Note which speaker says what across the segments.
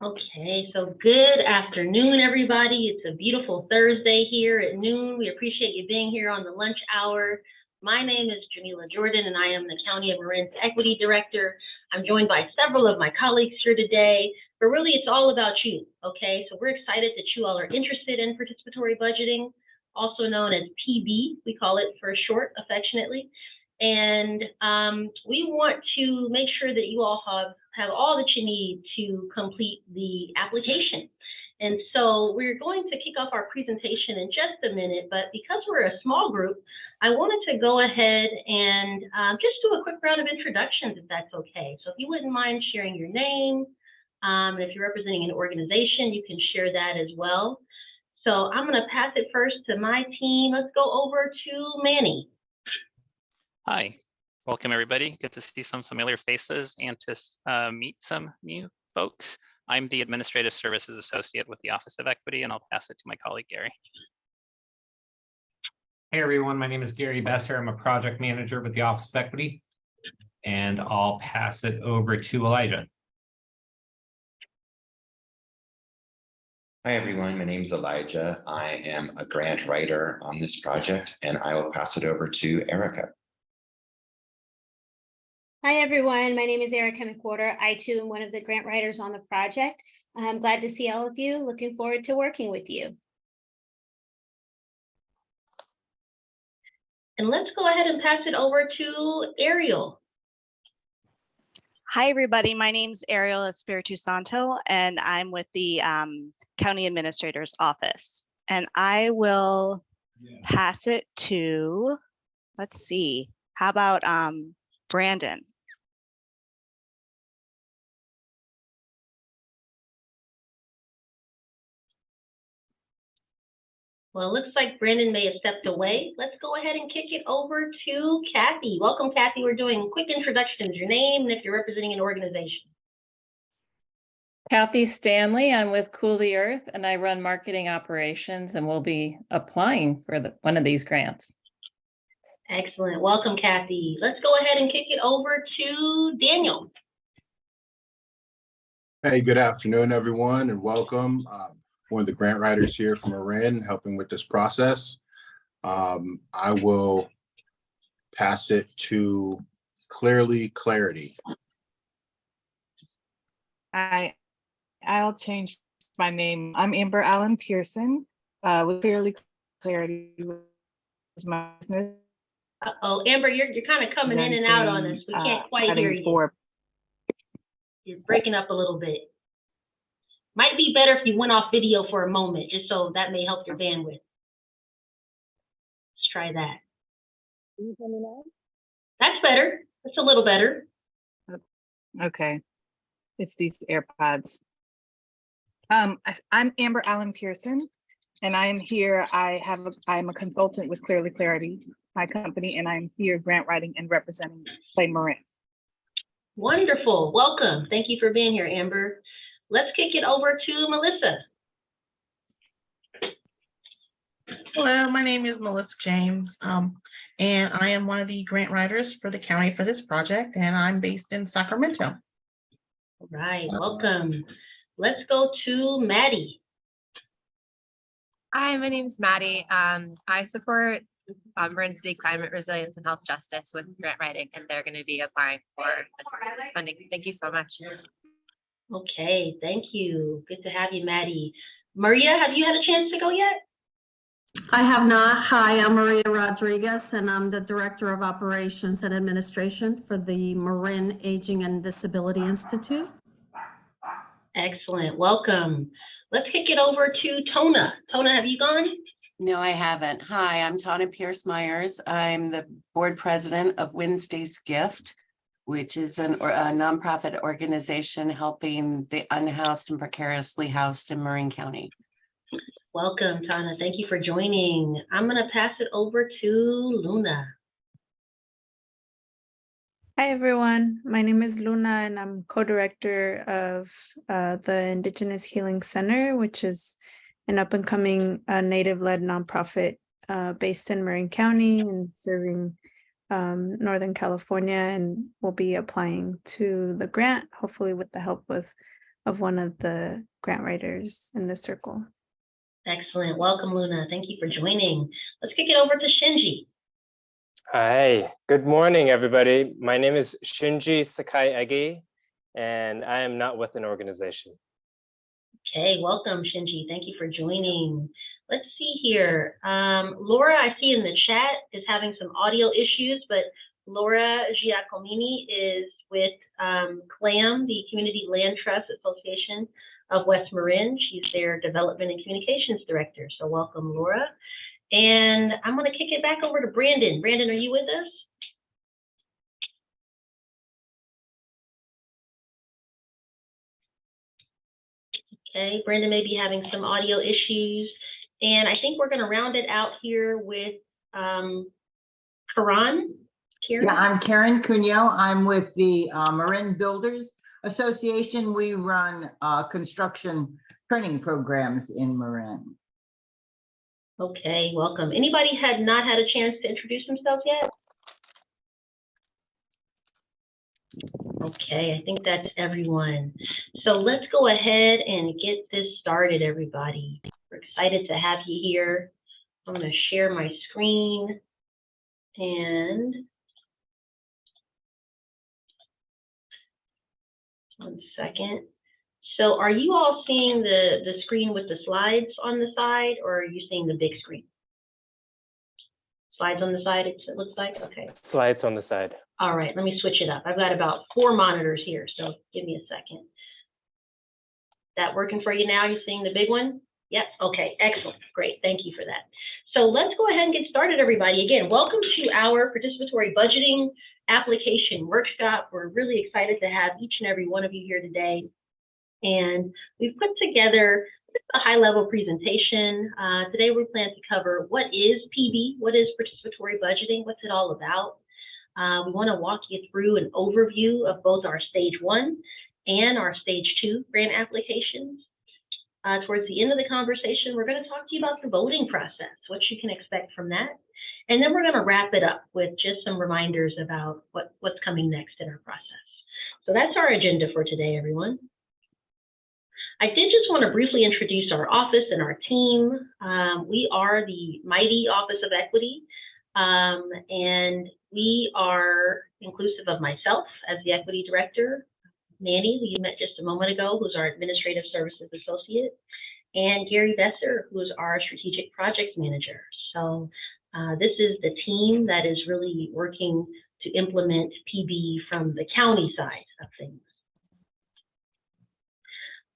Speaker 1: Okay, so good afternoon, everybody. It's a beautiful Thursday here at noon. We appreciate you being here on the lunch hour. My name is Jamila Jordan, and I am the County of Marin's Equity Director. I'm joined by several of my colleagues here today, but really it's all about you, okay? So we're excited that you all are interested in participatory budgeting, also known as PB, we call it for short, affectionately. And we want to make sure that you all have all that you need to complete the application. And so we're going to kick off our presentation in just a minute, but because we're a small group, I wanted to go ahead and just do a quick round of introductions, if that's okay. So if you wouldn't mind sharing your name, and if you're representing an organization, you can share that as well. So I'm gonna pass it first to my team. Let's go over to Manny.
Speaker 2: Hi, welcome everybody. Good to see some familiar faces and to meet some new folks. I'm the Administrative Services Associate with the Office of Equity, and I'll pass it to my colleague, Gary.
Speaker 3: Hey everyone, my name is Gary Besser. I'm a project manager with the Office of Equity, and I'll pass it over to Elijah.
Speaker 4: Hi everyone, my name is Elijah. I am a grant writer on this project, and I will pass it over to Erica.
Speaker 5: Hi everyone, my name is Erica McWhorter. I too am one of the grant writers on the project. I'm glad to see all of you. Looking forward to working with you.
Speaker 1: And let's go ahead and pass it over to Ariel.
Speaker 6: Hi everybody, my name's Ariel Espiritu Santo, and I'm with the County Administrator's Office. And I will pass it to, let's see, how about Brandon?
Speaker 1: Well, it looks like Brandon may have stepped away. Let's go ahead and kick it over to Kathy. Welcome, Kathy. We're doing quick introductions, your name, and if you're representing an organization.
Speaker 7: Kathy Stanley, I'm with Cool the Earth, and I run marketing operations, and we'll be applying for one of these grants.
Speaker 1: Excellent. Welcome, Kathy. Let's go ahead and kick it over to Daniel.
Speaker 8: Hey, good afternoon, everyone, and welcome. One of the grant writers here from Marin helping with this process. I will pass it to Clarity.
Speaker 9: I'll change my name. I'm Amber Allen Pearson with Clarity is my business.
Speaker 1: Uh-oh, Amber, you're kind of coming in and out on us. We can't quite hear you. You're breaking up a little bit. Might be better if you went off video for a moment, just so that may help your bandwidth. Let's try that.
Speaker 9: Can you hear me now?
Speaker 1: That's better. That's a little better.
Speaker 9: Okay. It's these AirPods. I'm Amber Allen Pearson, and I am here. I'm a consultant with Clarity, my company, and I'm here grant writing and representing Play Marin.
Speaker 1: Wonderful. Welcome. Thank you for being here, Amber. Let's kick it over to Melissa.
Speaker 10: Hello, my name is Melissa James, and I am one of the grant writers for the county for this project, and I'm based in Sacramento.
Speaker 1: All right, welcome. Let's go to Maddie.
Speaker 11: Hi, my name is Maddie. I support Marin City Climate Resilience and Health Justice with grant writing, and they're going to be applying for funding. Thank you so much.
Speaker 1: Okay, thank you. Good to have you, Maddie. Maria, have you had a chance to go yet?
Speaker 12: I have not. Hi, I'm Maria Rodriguez, and I'm the Director of Operations and Administration for the Marin Aging and Disability Institute.
Speaker 1: Excellent. Welcome. Let's kick it over to Tona. Tona, have you gone?
Speaker 13: No, I haven't. Hi, I'm Tana Pierce Myers. I'm the board president of Wednesday's Gift, which is a nonprofit organization helping the unhoused and precariously housed in Marin County.
Speaker 1: Welcome, Tana. Thank you for joining. I'm going to pass it over to Luna.
Speaker 14: Hi, everyone. My name is Luna, and I'm co-director of the Indigenous Healing Center, which is an up-and-coming Native-led nonprofit based in Marin County and serving Northern California, and we'll be applying to the grant, hopefully with the help with of one of the grant writers in the circle.
Speaker 1: Excellent. Welcome, Luna. Thank you for joining. Let's kick it over to Shinji.
Speaker 15: Hi, good morning, everybody. My name is Shinji Sakai Egi, and I am not with an organization.
Speaker 1: Okay, welcome, Shinji. Thank you for joining. Let's see here. Laura, I see in the chat, is having some audio issues, but Laura Giacomini is with CLAM, the Community Land Trust Association of West Marin. She's their Development and Communications Director. So welcome, Laura. And I'm going to kick it back over to Brandon. Brandon, are you with us? Okay, Brandon may be having some audio issues. And I think we're going to round it out here with Karan. Karen?
Speaker 16: Yeah, I'm Karen Cunyo. I'm with the Marin Builders Association. We run construction training programs in Marin.
Speaker 1: Okay, welcome. Anybody had not had a chance to introduce themselves yet? Okay, I think that's everyone. So let's go ahead and get this started, everybody. We're excited to have you here. I'm going to share my screen and one second. So are you all seeing the screen with the slides on the side, or are you seeing the big screen? Slides on the side, it looks like? Okay.
Speaker 15: Slides on the side.
Speaker 1: All right, let me switch it up. I've got about 4 monitors here, so give me a second. That working for you now? You seeing the big one? Yep, okay, excellent, great, thank you for that. So let's go ahead and get started, everybody. Again, welcome to our participatory budgeting application workshop. We're really excited to have each and every one of you here today. And we've put together a high-level presentation. Today we plan to cover what is PB, what is participatory budgeting, what's it all about. We want to walk you through an overview of both our stage 1 and our stage 2 grant applications. Towards the end of the conversation, we're going to talk to you about the voting process, what you can expect from that. And then we're going to wrap it up with just some reminders about what's coming next in our process. So that's our agenda for today, everyone. I did just want to briefly introduce our office and our team. We are the mighty Office of Equity, and we are inclusive of myself as the Equity Director, Manny, who you met just a moment ago, who's our Administrative Services Associate, and Gary Besser, who's our Strategic Projects Manager. So this is the team that is really working to implement PB from the county side of things.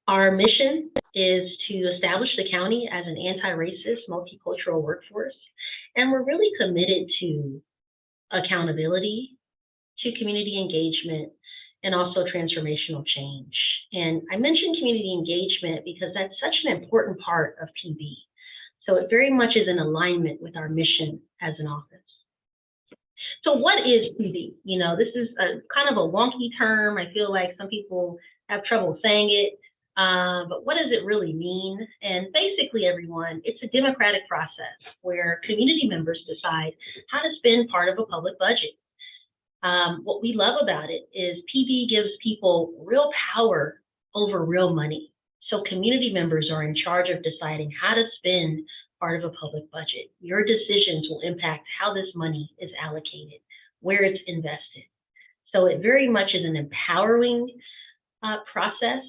Speaker 1: Our mission is to establish the county as an anti-racist, multicultural workforce, and we're really committed to accountability, to community engagement, and also transformational change. And I mentioned community engagement because that's such an important part of PB. So it very much is in alignment with our mission as an office. So what is PB? You know, this is a kind of a wonky term. I feel like some people have trouble saying it. But what does it really mean? And basically, everyone, it's a democratic process where community members decide how to spend part of a public budget. What we love about it is PB gives people real power over real money. So community members are in charge of deciding how to spend part of a public budget. Your decisions will impact how this money is allocated, where it's invested. So it very much is an empowering process.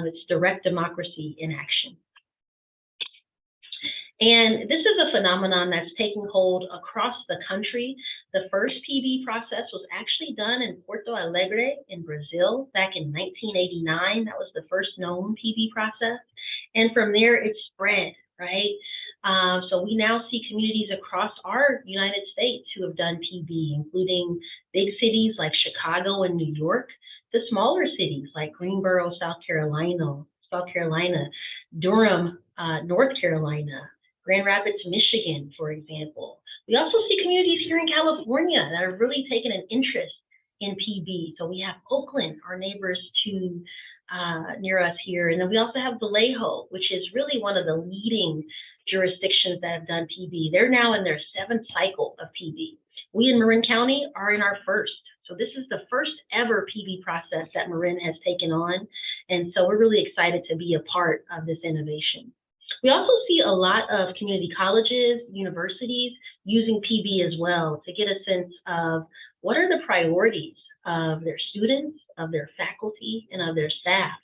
Speaker 1: It's direct democracy in action. And this is a phenomenon that's taking hold across the country. The first PB process was actually done in Porto Alegre in Brazil back in 1989. That was the first known PB process. And from there, it spread, right? So we now see communities across our United States who have done PB, including big cities like Chicago and New York, to smaller cities like Greensboro, South Carolina, Durham, North Carolina, Grand Rapids, Michigan, for example. We also see communities here in California that are really taking an interest in PB. So we have Oakland, our neighbors to near us here. And then we also have Vallejo, which is really one of the leading jurisdictions that have done PB. They're now in their 7th cycle of PB. We in Marin County are in our 1st. So this is the first ever PB process that Marin has taken on. And so we're really excited to be a part of this innovation. We also see a lot of community colleges, universities using PB as well to get a sense of what are the priorities of their students, of their faculty, and of their staff,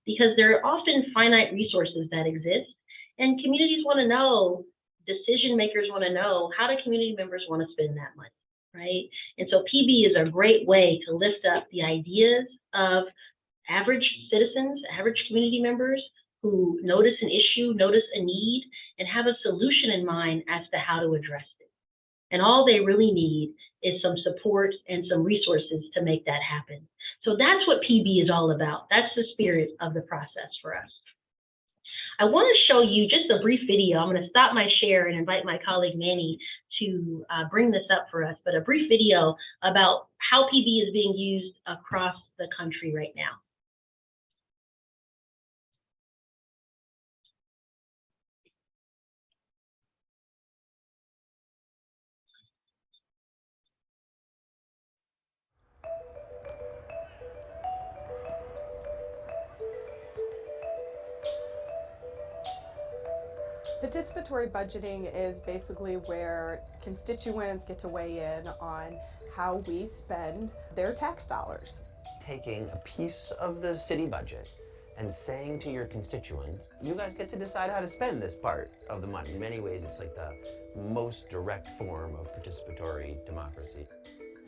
Speaker 1: because there are often finite resources that exist, and communities want to know, decision makers want to know, how do community members want to spend that money, right? And so PB is a great way to lift up the ideas of average citizens, average community members who notice an issue, notice a need, and have a solution in mind as to how to address it. And all they really need is some support and some resources to make that happen. So that's what PB is all about. That's the spirit of the process for us. I want to show you just a brief video. I'm going to stop my share and invite my colleague Manny to bring this up for us, but a brief video about how PB is being used across the country right now.
Speaker 17: Participatory budgeting is basically where constituents get to weigh in on how we spend their tax dollars.
Speaker 18: Taking a piece of the city budget and saying to your constituents, you guys get to decide how to spend this part of the money. In many ways, it's like the most direct form of participatory democracy.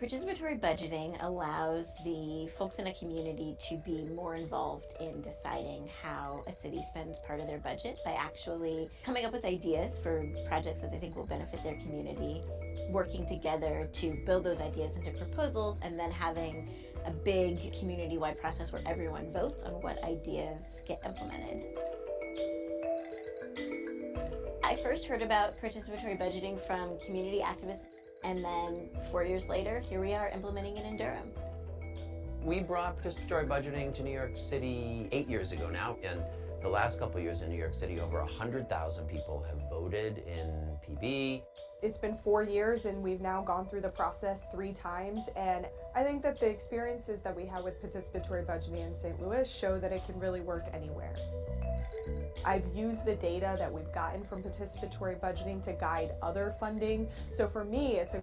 Speaker 19: Participatory budgeting allows the folks in a community to be more involved in deciding how a city spends part of their budget by actually coming up with ideas for projects that they think will benefit their community, working together to build those ideas into proposals, and then having a big community-wide process where everyone votes on what ideas get implemented. I first heard about participatory budgeting from community activists. And then 4 years later, here we are implementing it in Durham.
Speaker 18: We brought participatory budgeting to New York City 8 years ago now. And the last couple of years in New York City, over 100,000 people have voted in PB.
Speaker 17: It's been 4 years and we've now gone through the process 3 times. And I think that the experiences that we have with participatory budgeting in St. Louis show that it can really work anywhere. I've used the data that we've gotten from participatory budgeting to guide other funding. So for me, it's a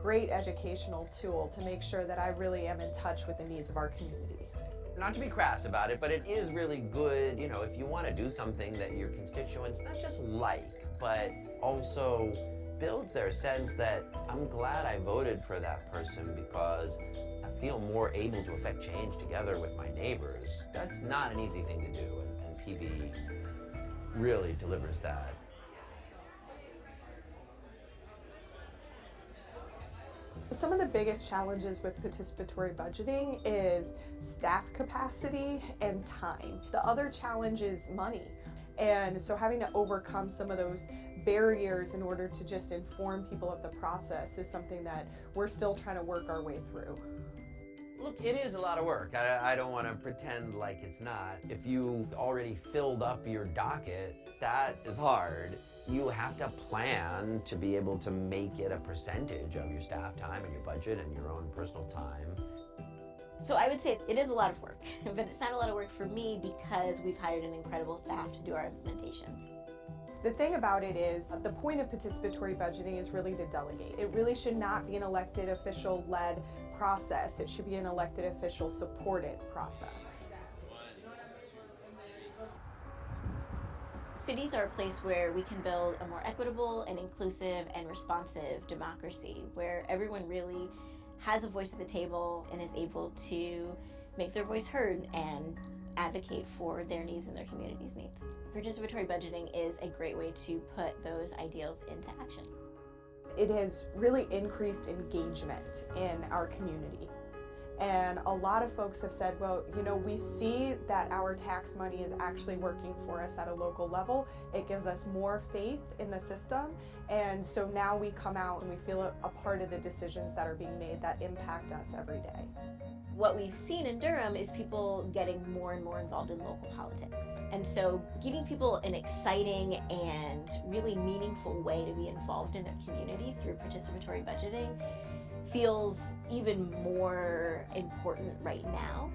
Speaker 17: great educational tool to make sure that I really am in touch with the needs of our community.
Speaker 18: Not to be crass about it, but it is really good, you know, if you want to do something that your constituents not just like, but also builds their sense that I'm glad I voted for that person because I feel more able to affect change together with my neighbors. That's not an easy thing to do, and PB really delivers that.
Speaker 17: Some of the biggest challenges with participatory budgeting is staff capacity and time. The other challenge is money. And so having to overcome some of those barriers in order to just inform people of the process is something that we're still trying to work our way through.
Speaker 18: Look, it is a lot of work. I don't want to pretend like it's not. If you already filled up your docket, that is hard. You have to plan to be able to make it a percentage of your staff time and your budget and your own personal time.
Speaker 19: So I would say it is a lot of work, but it's not a lot of work for me because we've hired an incredible staff to do our implementation.
Speaker 17: The thing about it is, the point of participatory budgeting is really to delegate. It really should not be an elected official-led process. It should be an elected official supported process.
Speaker 19: Cities are a place where we can build a more equitable and inclusive and responsive democracy, where everyone really has a voice at the table and is able to make their voice heard and advocate for their needs and their community's needs. Participatory budgeting is a great way to put those ideals into action.
Speaker 17: It has really increased engagement in our community. And a lot of folks have said, well, you know, we see that our tax money is actually working for us at a local level. It gives us more faith in the system. And so now we come out and we feel a part of the decisions that are being made that impact us every day.
Speaker 19: What we've seen in Durham is people getting more and more involved in local politics. And so giving people an exciting and really meaningful way to be involved in their community through participatory budgeting feels even more important right now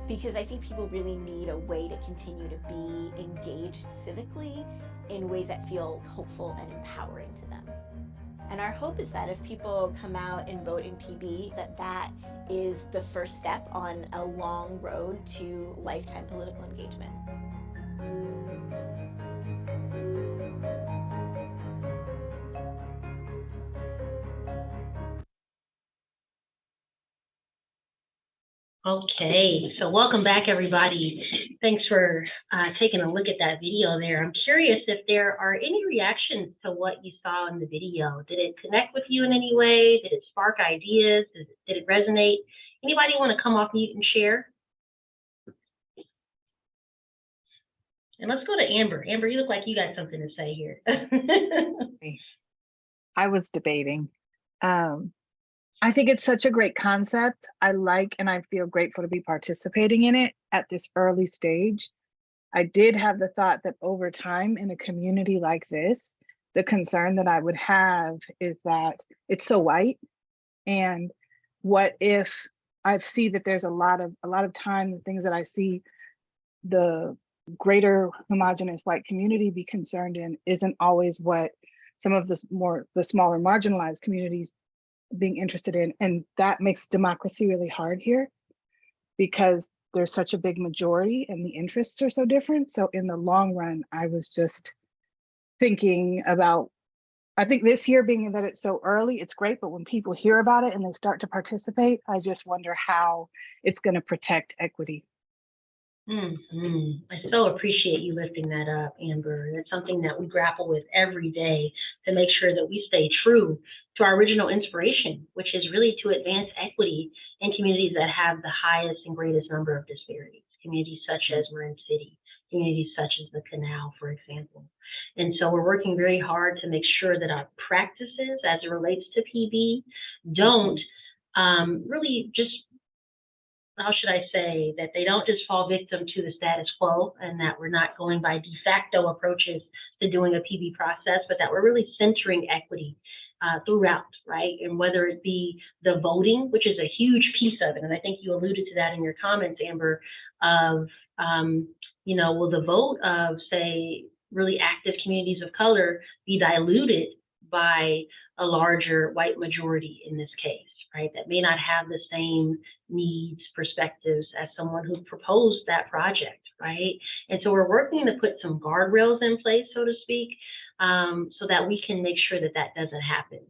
Speaker 19: because I think people really need a way to continue to be engaged civically in ways that feel hopeful and empowering to them. And our hope is that if people come out and vote in PB, that is the first step on a long road to lifetime political engagement.
Speaker 1: Okay, so welcome back, everybody. Thanks for taking a look at that video there. I'm curious if there are any reactions to what you saw in the video. Did it connect with you in any way? Did it spark ideas? Did it resonate? Anybody want to come off mute and share? And let's go to Amber. Amber, you look like you got something to say here.
Speaker 9: I was debating. I think it's such a great concept. I like and I feel grateful to be participating in it at this early stage. I did have the thought that over time in a community like this, the concern that I would have is that it's so white. And what if I see that there's a lot of time, the things that I see the greater homogeneous white community be concerned in isn't always what some of the smaller marginalized communities being interested in. And that makes democracy really hard here because there's such a big majority and the interests are so different. So in the long run, I was just thinking about, I think this year being that it's so early, it's great, but when people hear about it and they start to participate, I just wonder how it's going to protect equity.
Speaker 1: I so appreciate you lifting that up, Amber. That's something that we grapple with every day to make sure that we stay true to our original inspiration, which is really to advance equity in communities that have the highest and greatest number of disparities, communities such as Marin City, communities such as the Canal, for example. And so we're working very hard to make sure that our practices as it relates to PB don't really just, how should I say, that they don't just fall victim to the status quo and that we're not going by de facto approaches to doing a PB process, but that we're really centering equity throughout, right? And whether it be the voting, which is a huge piece of it, and I think you alluded to that in your comments, Amber, of, will the vote of, say, really active communities of color be diluted by a larger white majority in this case? Right, that may not have the same needs, perspectives as someone who proposed that project, right? And so we're working to put some guardrails in place, so to speak, so that we can make sure that that doesn't happen.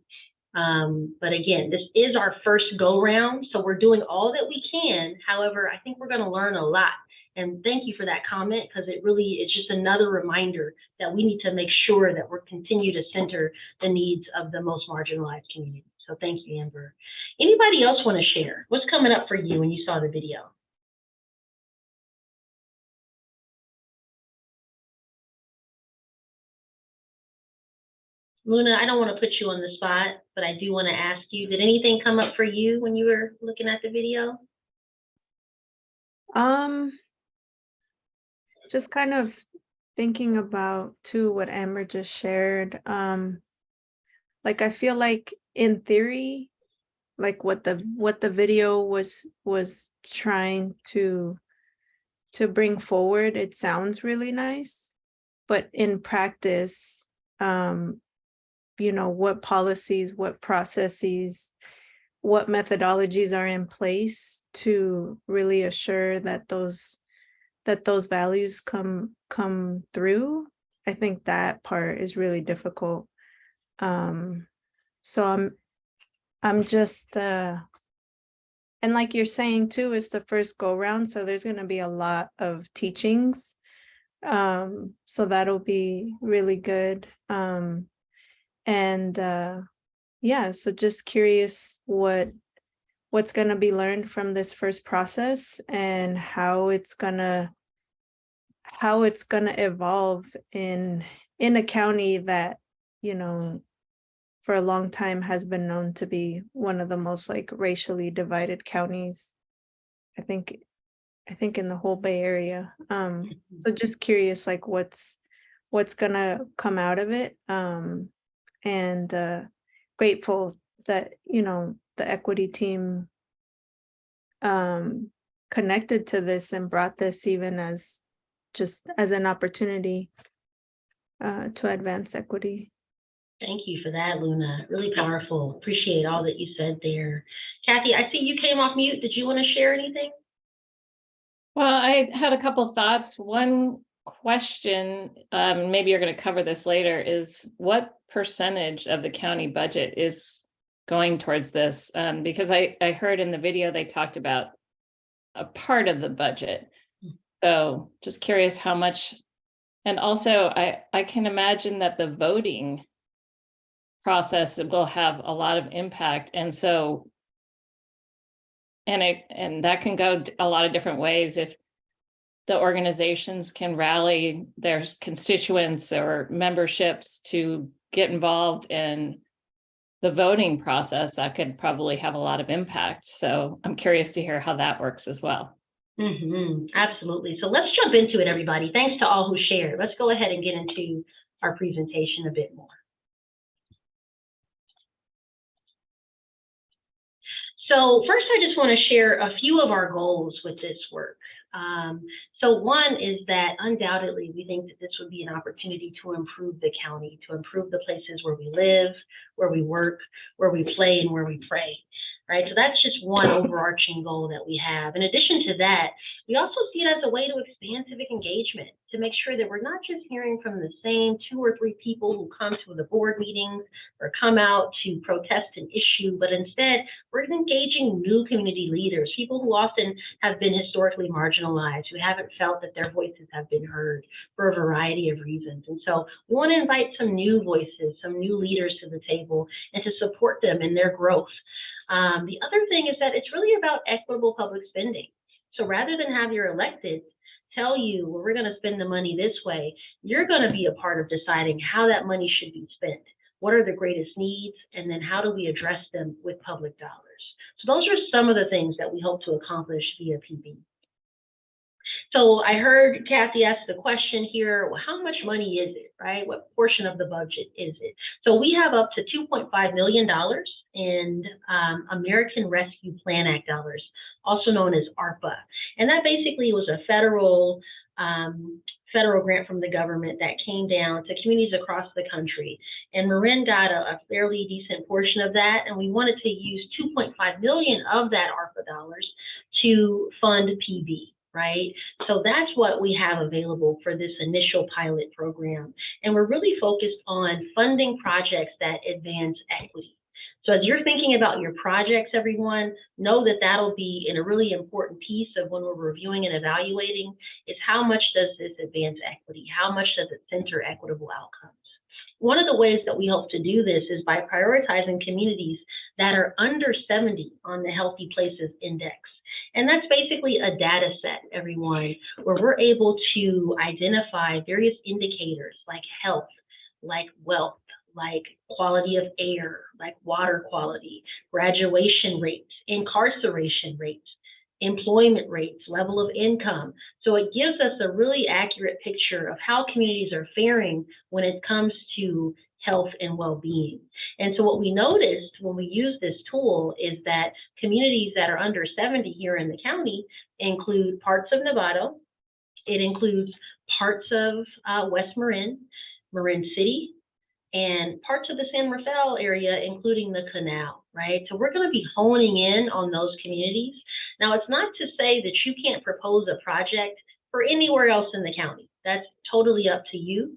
Speaker 1: But again, this is our first go round, so we're doing all that we can. However, I think we're going to learn a lot. And thank you for that comment, because it's just another reminder that we need to make sure that we're continue to center the needs of the most marginalized communities. So thank you, Amber. Anybody else want to share? What's coming up for you when you saw the video? Luna, I don't want to put you on the spot, but I do want to ask you, did anything come up for you when you were looking at the video?
Speaker 14: Just kind of thinking about too what Amber just shared. Like I feel like in theory, like what the video was trying to bring forward, it sounds really nice, but in practice, what policies, what processes, what methodologies are in place to really assure that those values come through. I think that part is really difficult. So I'm just and like you're saying too, it's the first go round, so there's going to be a lot of teachings, so that'll be really good. Yeah, so just curious what's going to be learned from this first process and how it's gonna evolve in a county that, for a long time has been known to be one of the most like racially divided counties, I think in the whole Bay Area. So just curious, like what's gonna come out of it. And grateful that, the equity team kind connected to this and brought this even as just as an opportunity to advance equity.
Speaker 1: Thank you for that, Luna. Really powerful. Appreciate all that you said there. Kathy, I see you came off mute. Did you want to share anything?
Speaker 7: Well, I had a couple thoughts. One question, maybe you're going to cover this later, is what percentage of the county budget is going towards this? Because I heard in the video they talked about a part of the budget. So just curious how much. And also, I can imagine that the voting process will have a lot of impact. And so, and that can go a lot of different ways. If the organizations can rally their constituents or memberships to get involved in the voting process, that could probably have a lot of impact. So I'm curious to hear how that works as well.
Speaker 1: Absolutely. So let's jump into it, everybody. Thanks to all who shared. Let's go ahead and get into our presentation a bit more. So first, I just want to share a few of our goals with this work. So one is that undoubtedly we think that this would be an opportunity to improve the county, to improve the places where we live, where we work, where we play, and where we pray. Right, so that's just one overarching goal that we have. In addition to that, we also see it as a way to expand civic engagement, to make sure that we're not just hearing from the same 2 or 3 people who come to the board meetings or come out to protest an issue, but instead we're engaging new community leaders, people who often have been historically marginalized, who haven't felt that their voices have been heard for a variety of reasons. And so we want to invite some new voices, some new leaders to the table, and to support them in their growth. The other thing is that it's really about equitable public spending. So rather than have your electeds tell you, well, we're going to spend the money this way, you're going to be a part of deciding how that money should be spent. What are the greatest needs? And then how do we address them with public dollars? So those are some of the things that we hope to accomplish via PB. So I heard Kathy ask the question here, well, how much money is it, right? What portion of the budget is it? So we have up to $2.5 million in American Rescue Plan Act dollars, also known as ARPA. And that basically was a federal grant from the government that came down to communities across the country. And Marin got a fairly decent portion of that. And we wanted to use 2.5 million of that ARPA dollars to fund PB. Right? So that's what we have available for this initial pilot program. And we're really focused on funding projects that advance equity. So as you're thinking about your projects, everyone, know that that'll be in a really important piece of when we're reviewing and evaluating is how much does this advance equity? How much does it center equitable outcomes? One of the ways that we hope to do this is by prioritizing communities that are under 70 on the Healthy Places Index. And that's basically a data set, everyone, where we're able to identify various indicators like health, like wealth, like quality of air, like water quality, graduation rates, incarceration rates, employment rates, level of income. So it gives us a really accurate picture of how communities are faring when it comes to health and well-being. And so what we noticed when we use this tool is that communities that are under 70 here in the county include parts of Novato, it includes parts of West Marin, Marin City, and parts of the San Rafael area, including the canal, right? So we're going to be honing in on those communities. Now, it's not to say that you can't propose a project for anywhere else in the county. That's totally up to you.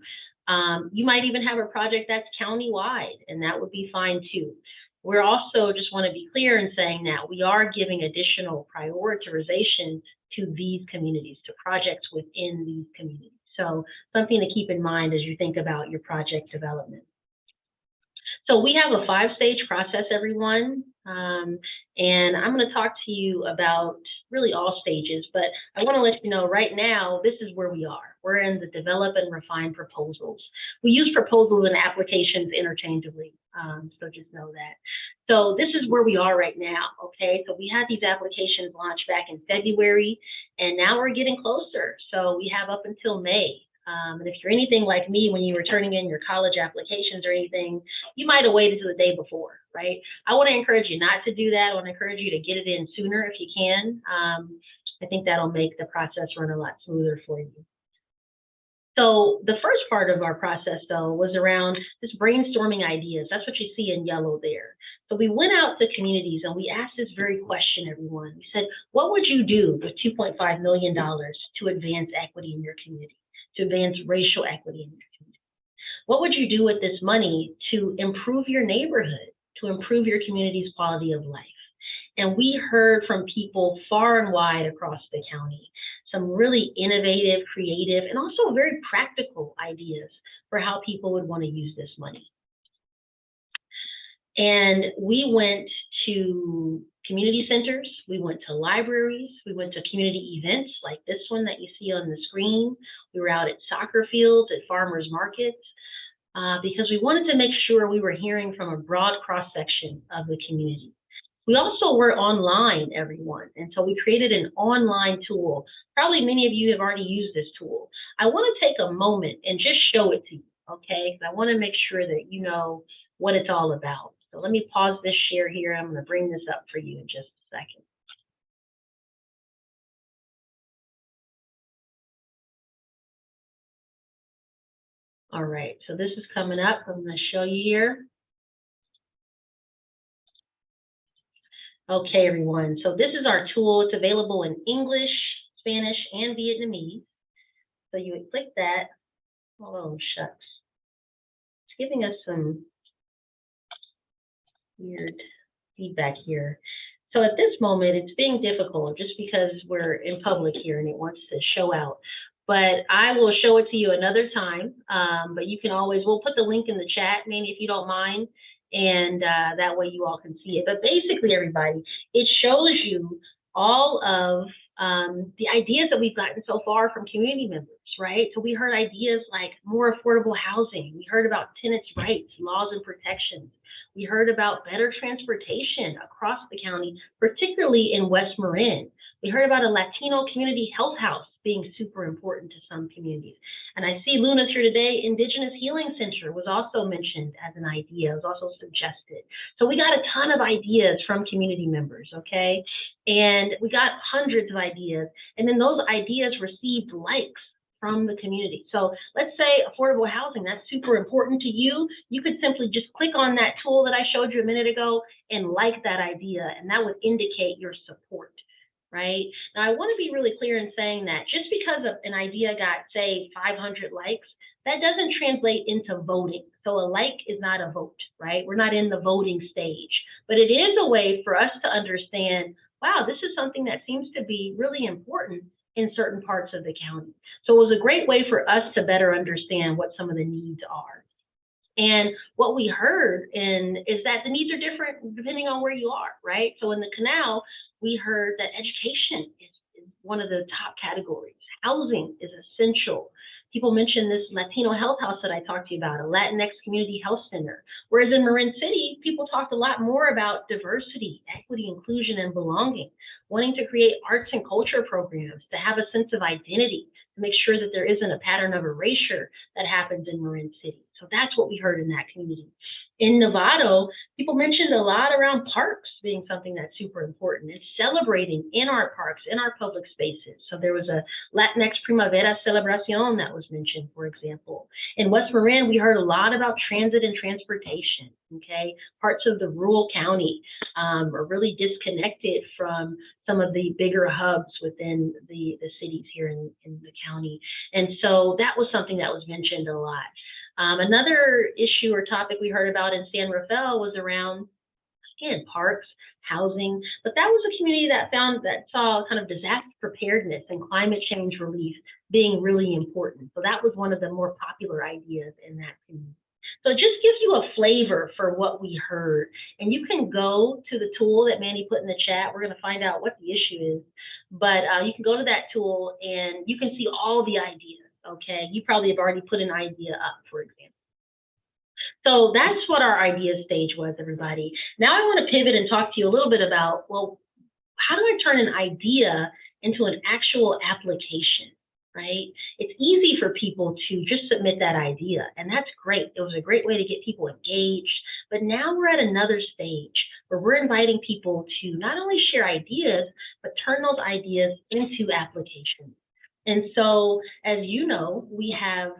Speaker 1: You might even have a project that's countywide, and that would be fine too. We're also just want to be clear in saying that we are giving additional prioritization to these communities, to projects within these communities. So something to keep in mind as you think about your project development. So we have a 5-stage process, everyone. And I'm going to talk to you about really all stages, but I want to let you know right now, this is where we are. We're in the develop and refine proposals. We use proposals and applications interchangeably, so just know that. So this is where we are right now, okay? So we had these applications launched back in February, and now we're getting closer. So we have up until May. And if you're anything like me, when you were turning in your college applications or anything, you might have waited till the day before, right? I want to encourage you not to do that. I want to encourage you to get it in sooner if you can. I think that'll make the process run a lot smoother for you. So the first part of our process, though, was around just brainstorming ideas. That's what you see in yellow there. So we went out to communities and we asked this very question, everyone. We said, what would you do with $2.5 million to advance equity in your community, to advance racial equity in your community? What would you do with this money to improve your neighborhood, to improve your community's quality of life? And we heard from people far and wide across the county, some really innovative, creative, and also very practical ideas for how people would want to use this money. And we went to community centers, we went to libraries, we went to community events like this one that you see on the screen. We were out at soccer fields, at farmers markets, because we wanted to make sure we were hearing from a broad cross-section of the community. We also were online, everyone, and so we created an online tool. Probably many of you have already used this tool. I want to take a moment and just show it to you, okay? I want to make sure that you know what it's all about. So let me pause this share here. I'm going to bring this up for you in just a second. All right, so this is coming up. I'm going to show you here. Okay, everyone, so this is our tool. It's available in English, Spanish, and Vietnamese. So you would click that. Oh, shucks. It's giving us some weird feedback here. So at this moment, it's being difficult just because we're in public here and it wants to show out. But I will show it to you another time. But you can always, we'll put the link in the chat, Manny, if you don't mind. And that way you all can see it. But basically, everybody, it shows you all of the ideas that we've gotten so far from community members, right? So we heard ideas like more affordable housing. We heard about tenants' rights, laws and protections. We heard about better transportation across the county, particularly in West Marin. We heard about a Latino community health house being super important to some communities. And I see Luna's here today. Indigenous Healing Center was also mentioned as an idea, it was also suggested. So we got a ton of ideas from community members, okay? And we got hundreds of ideas. And then those ideas received likes from the community. So let's say affordable housing, that's super important to you. You could simply just click on that tool that I showed you a minute ago and like that idea, and that would indicate your support. Right? Now, I want to be really clear in saying that just because of an idea got, say, 500 likes, that doesn't translate into voting. So a like is not a vote, right? We're not in the voting stage, but it is a way for us to understand, wow, this is something that seems to be really important in certain parts of the county. So it was a great way for us to better understand what some of the needs are. And what we heard is that the needs are different depending on where you are, right? So in the canal, we heard that education is one of the top categories. Housing is essential. People mentioned this Latino health house that I talked to you about, a Latinx community health center. Whereas in Marin City, people talked a lot more about diversity, equity, inclusion, and belonging, wanting to create arts and culture programs, to have a sense of identity, to make sure that there isn't a pattern of erasure that happens in Marin City. So that's what we heard in that community. In Novato, people mentioned a lot around parks being something that's super important. It's celebrating in our parks, in our public spaces. So there was a Latinx Primavera Celebración that was mentioned, for example. In West Marin, we heard a lot about transit and transportation, okay? Parts of the rural county are really disconnected from some of the bigger hubs within the cities here in the county. And so that was something that was mentioned a lot. Another issue or topic we heard about in San Rafael was around, again, parks, housing, but that was a community that saw kind of disaster preparedness and climate change relief being really important. So that was one of the more popular ideas in that community. So it just gives you a flavor for what we heard. And you can go to the tool that Manny put in the chat. We're going to find out what the issue is, but you can go to that tool and you can see all the ideas. Okay, you probably have already put an idea up, for example. So that's what our idea stage was, everybody. Now I want to pivot and talk to you a little bit about, well, how do I turn an idea into an actual application, right? It's easy for people to just submit that idea, and that's great. It was a great way to get people engaged, but now we're at another stage where we're inviting people to not only share ideas, but turn those ideas into applications. And so, as you know, we have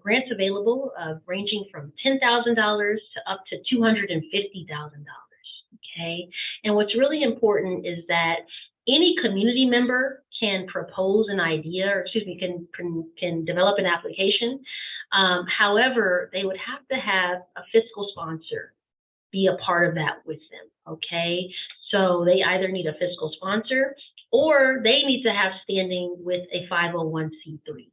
Speaker 1: grants available ranging from $10,000 to up to $250,000, okay? And what's really important is that any community member can propose an idea, or excuse me, can develop an application. However, they would have to have a fiscal sponsor be a part of that with them, okay? So they either need a fiscal sponsor or they need to have standing with a 501c3.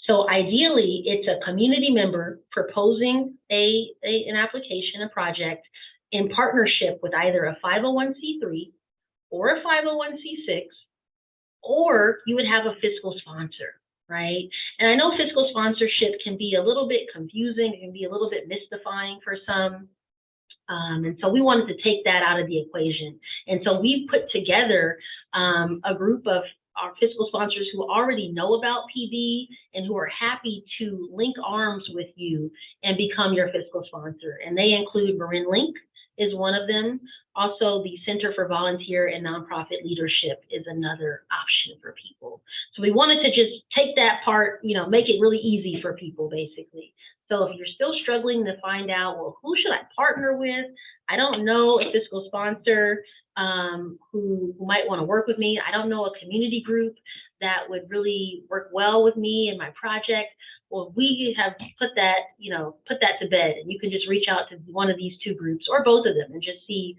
Speaker 1: So ideally, it's a community member proposing an application, a project, in partnership with either a 501c3 or a 501c6, or you would have a fiscal sponsor, right? And I know fiscal sponsorship can be a little bit confusing, it can be a little bit mystifying for some. And so we wanted to take that out of the equation. And so we put together a group of our fiscal sponsors who already know about PB and who are happy to link arms with you and become your fiscal sponsor. And they include Marin Link is one of them. Also, the Center for Volunteer and Nonprofit Leadership is another option for people. So we wanted to just take that part, you know, make it really easy for people, basically. So if you're still struggling to find out, well, who should I partner with? I don't know a fiscal sponsor who might want to work with me. I don't know a community group that would really work well with me and my project. Well, we have put that, you know, put that to bed, and you can just reach out to one of these two groups or both of them and just see,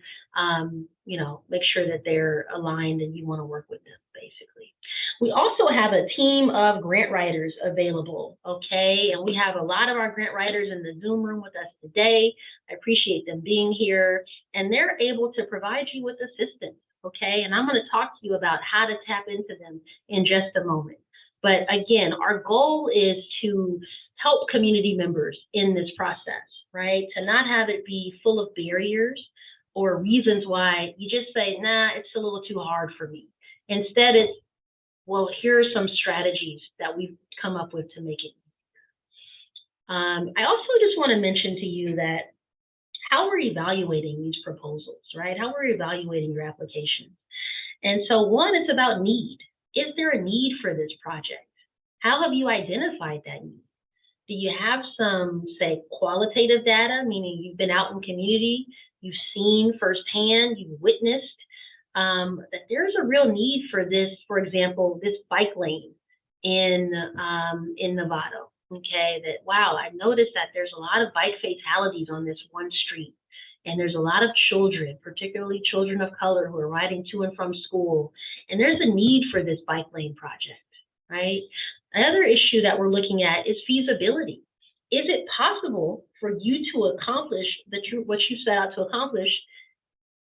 Speaker 1: you know, make sure that they're aligned and you want to work with them, basically. We also have a team of grant writers available, okay? And we have a lot of our grant writers in the Zoom room with us today. I appreciate them being here, and they're able to provide you with assistance, okay? And I'm going to talk to you about how to tap into them in just a moment. But again, our goal is to help community members in this process, right? To not have it be full of barriers or reasons why you just say, nah, it's a little too hard for me. Instead, it's, well, here are some strategies that we've come up with to make it easier. I also just want to mention to you that how we're evaluating these proposals, right? How we're evaluating your applications. And so one, it's about need. Is there a need for this project? How have you identified that need? Do you have some, say, qualitative data, meaning you've been out in community, you've seen firsthand, you've witnessed that there's a real need for this, for example, this bike lane in Novato, okay? That, wow, I noticed that there's a lot of bike fatalities on this one street. And there's a lot of children, particularly children of color, who are riding to and from school. And there's a need for this bike lane project, right? Another issue that we're looking at is feasibility. Is it possible for you to accomplish what you set out to accomplish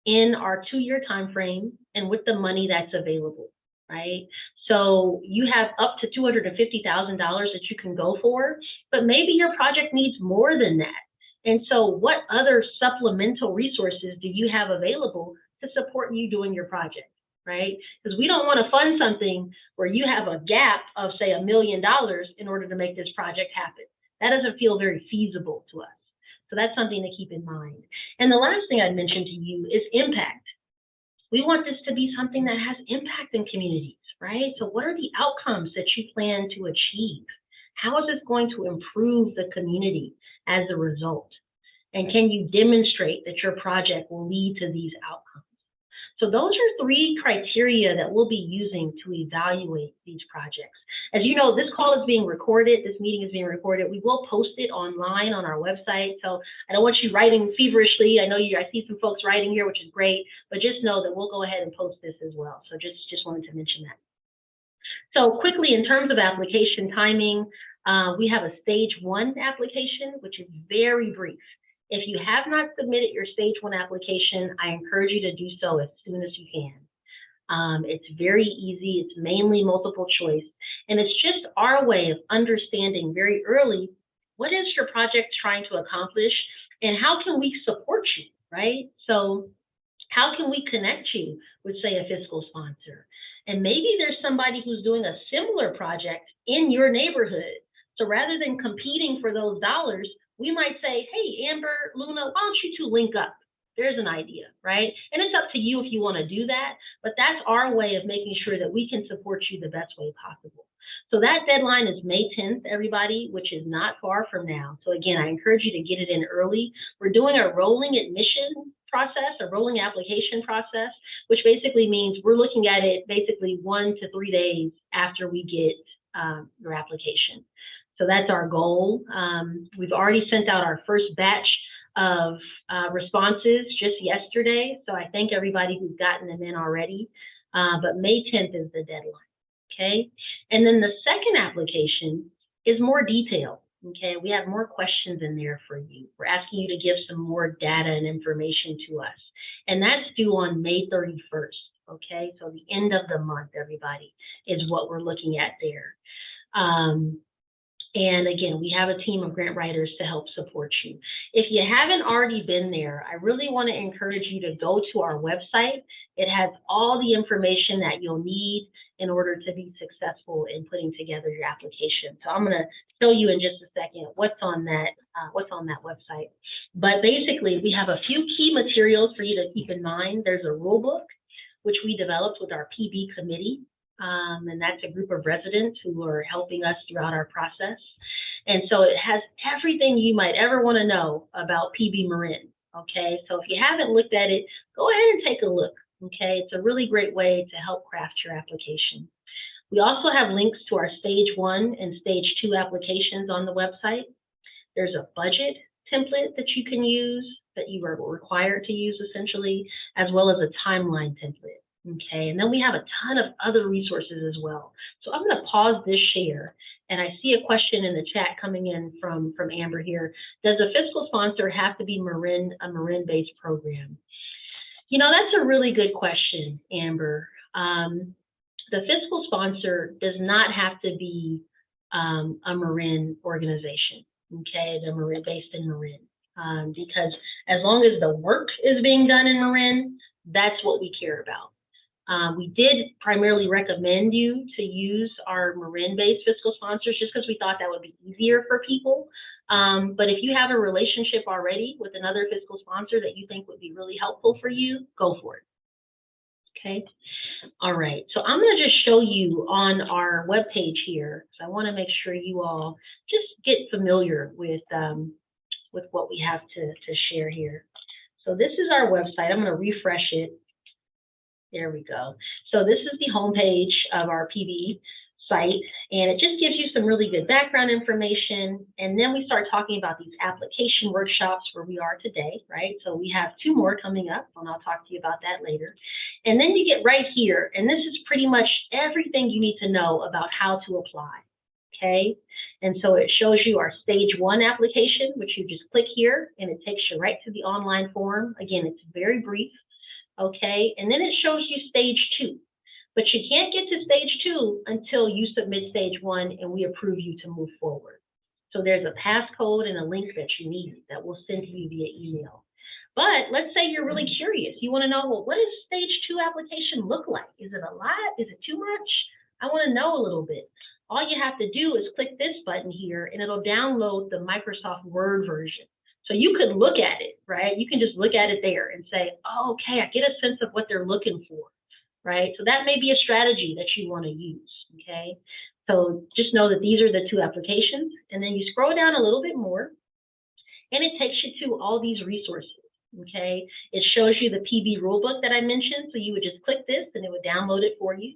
Speaker 1: in our 2-year time frame and with the money that's available, right? So you have up to $250,000 that you can go for, but maybe your project needs more than that. And so what other supplemental resources do you have available to support you doing your project, right? Because we don't want to fund something where you have a gap of, say, $1 million in order to make this project happen. That doesn't feel very feasible to us. So that's something to keep in mind. And the last thing I'd mention to you is impact. We want this to be something that has impact in communities, right? So what are the outcomes that you plan to achieve? How is this going to improve the community as a result? And can you demonstrate that your project will lead to these outcomes? So those are 3 criteria that we'll be using to evaluate these projects. As you know, this call is being recorded, this meeting is being recorded. We will post it online on our website. So I don't want you writing feverishly. I know I see some folks writing here, which is great, but just know that we'll go ahead and post this as well. So just wanted to mention that. So quickly, in terms of application timing, we have a stage 1 application, which is very brief. If you have not submitted your stage 1 application, I encourage you to do so as soon as you can. It's very easy. It's mainly multiple choice. And it's just our way of understanding very early, what is your project trying to accomplish and how can we support you, right? So how can we connect you with, say, a fiscal sponsor? And maybe there's somebody who's doing a similar project in your neighborhood. So rather than competing for those dollars, we might say, hey, Amber, Luna, why don't you two link up? There's an idea, right? And it's up to you if you want to do that, but that's our way of making sure that we can support you the best way possible. So that deadline is May 10th, everybody, which is not far from now. So again, I encourage you to get it in early. We're doing a rolling admission process, a rolling application process, which basically means we're looking at it basically 1 to 3 days after we get your application. So that's our goal. We've already sent out our first batch of responses just yesterday. So I thank everybody who's gotten them in already. But May 10th is the deadline. Okay. And then the second application is more detailed. Okay. We have more questions in there for you. We're asking you to give some more data and information to us. And that's due on May 31st. Okay. So the end of the month, everybody, is what we're looking at there. And again, we have a team of grant writers to help support you. If you haven't already been there, I really want to encourage you to go to our website. It has all the information that you'll need in order to be successful in putting together your application. So I'm going to show you in just a second what's on that website. But basically, we have a few key materials for you to keep in mind. There's a rule book, which we developed with our PB committee. And that's a group of residents who are helping us throughout our process. And so it has everything you might ever want to know about PB Marin. Okay, so if you haven't looked at it, go ahead and take a look. Okay, it's a really great way to help craft your application. We also have links to our stage 1 and stage 2 applications on the website. There's a budget template that you can use, that you are required to use essentially, as well as a timeline template. Okay, and then we have a ton of other resources as well. So I'm going to pause this share, and I see a question in the chat coming in from Amber here. Does a fiscal sponsor have to be a Marin-based program? You know, that's a really good question, Amber. The fiscal sponsor does not have to be a Marin organization, okay, the Marin based in Marin, because as long as the work is being done in Marin, that's what we care about. We did primarily recommend you to use our Marin-based fiscal sponsors just because we thought that would be easier for people. But if you have a relationship already with another fiscal sponsor that you think would be really helpful for you, go for it. Okay. All right. So I'm going to just show you on our webpage here. So I want to make sure you all just get familiar with what we have to share here. So this is our website. I'm going to refresh it. There we go. So this is the homepage of our PB site, and it just gives you some really good background information. And then we start talking about these application workshops where we are today, right? So we have 2 more coming up, and I'll talk to you about that later. And then you get right here, and this is pretty much everything you need to know about how to apply, okay? And so it shows you our stage 1 application, which you just click here, and it takes you right to the online form. Again, it's very brief. Okay, and then it shows you stage 2, but you can't get to stage 2 until you submit stage 1 and we approve you to move forward. So there's a passcode and a link that you need that we'll send to you via email. But let's say you're really curious. You want to know, well, what does stage 2 application look like? Is it a lot? Is it too much? I want to know a little bit. All you have to do is click this button here and it'll download the Microsoft Word version. So you could look at it, right? You can just look at it there and say, oh, okay, I get a sense of what they're looking for, right? So that may be a strategy that you want to use, okay? So just know that these are the 2 applications. And then you scroll down a little bit more, and it takes you to all these resources, okay? It shows you the PB rulebook that I mentioned. So you would just click this, and it would download it for you.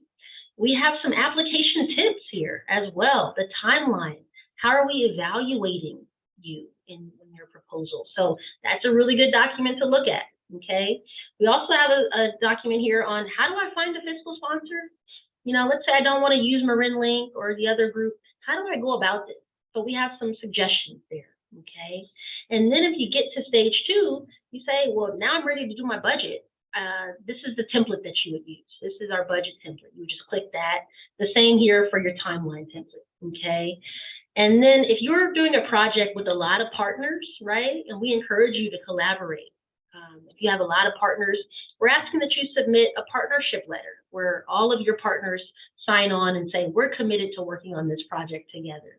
Speaker 1: We have some application tips here as well, the timeline. How are we evaluating you in your proposal? So that's a really good document to look at, okay? We also have a document here on how do I find a fiscal sponsor? You know, let's say I don't want to use Marin Link or the other group. How do I go about this? So we have some suggestions there, okay? And then if you get to stage 2, you say, well, now I'm ready to do my budget. This is the template that you would use. This is our budget template. You just click that. The same here for your timeline template, okay? And then if you're doing a project with a lot of partners, right, and we encourage you to collaborate, If you have a lot of partners, we're asking that you submit a partnership letter where all of your partners sign on and say, we're committed to working on this project together.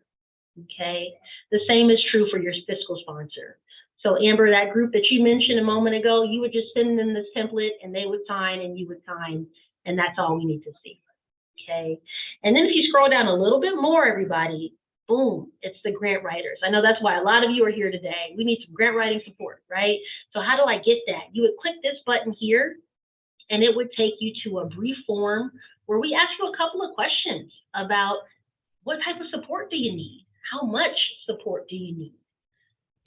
Speaker 1: Okay, the same is true for your fiscal sponsor. So Amber, that group that you mentioned a moment ago, you would just send them this template and they would sign and you would sign, and that's all we need to see. Okay, and then if you scroll down a little bit more, everybody, boom, it's the grant writers. I know that's why a lot of you are here today. We need some grant writing support, right? So how do I get that? You would click this button here and it would take you to a brief form where we ask you a couple of questions about what type of support do you need? How much support do you need?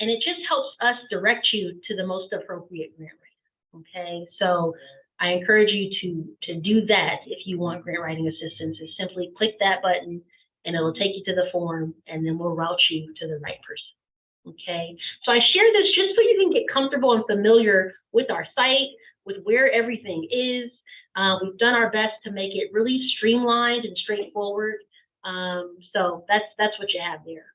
Speaker 1: And it just helps us direct you to the most appropriate grant writer, okay? So I encourage you to do that if you want grant writing assistance, is simply click that button and it'll take you to the form and then we'll route you to the right person, okay? So I share this just so you can get comfortable and familiar with our site, with where everything is. We've done our best to make it really streamlined and straightforward. So that's what you have there.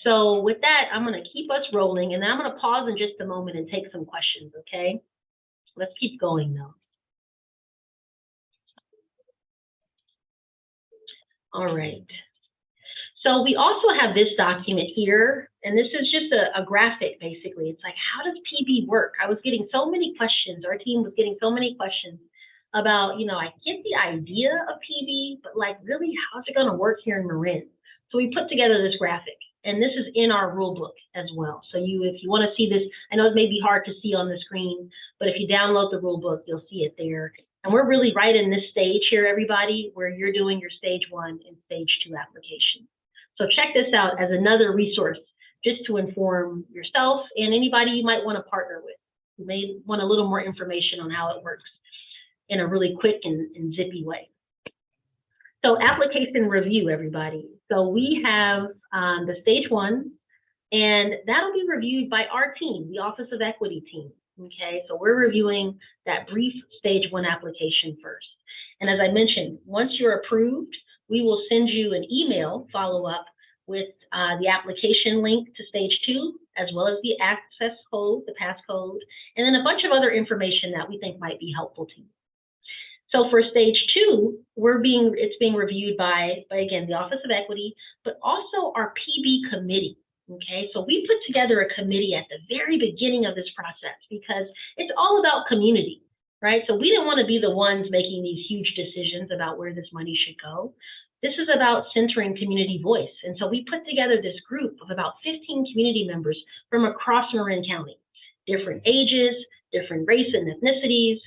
Speaker 1: So with that, I'm going to keep us rolling and then I'm going to pause in just a moment and take some questions, okay? Let's keep going though. All right. So we also have this document here, and this is just a graphic basically. It's like, how does PB work? I was getting so many questions. Our team was getting so many questions about, you know, I get the idea of PB, but like really, how's it going to work here in Marin? So we put together this graphic, and this is in our rule book as well. So if you want to see this, I know it may be hard to see on the screen, but if you download the rule book, you'll see it there. And we're really right in this stage here, everybody, where you're doing your stage 1 and stage 2 application. So check this out as another resource just to inform yourself and anybody you might want to partner with who may want a little more information on how it works in a really quick and zippy way. So application review, everybody. So we have the stage 1, and that'll be reviewed by our team, the Office of Equity team. Okay, so we're reviewing that brief stage 1 application first. And as I mentioned, once you're approved, we will send you an email follow-up with the application link to stage 2, as well as the access code, the passcode, and then a bunch of other information that we think might be helpful to you. So for stage 2, it's being reviewed by again, the Office of Equity, but also our PB committee. Okay, so we put together a committee at the very beginning of this process because it's all about community, right? So we didn't want to be the ones making these huge decisions about where this money should go. This is about centering community voice. And so we put together this group of about 15 community members from across Marin County, different ages, different race and ethnicities,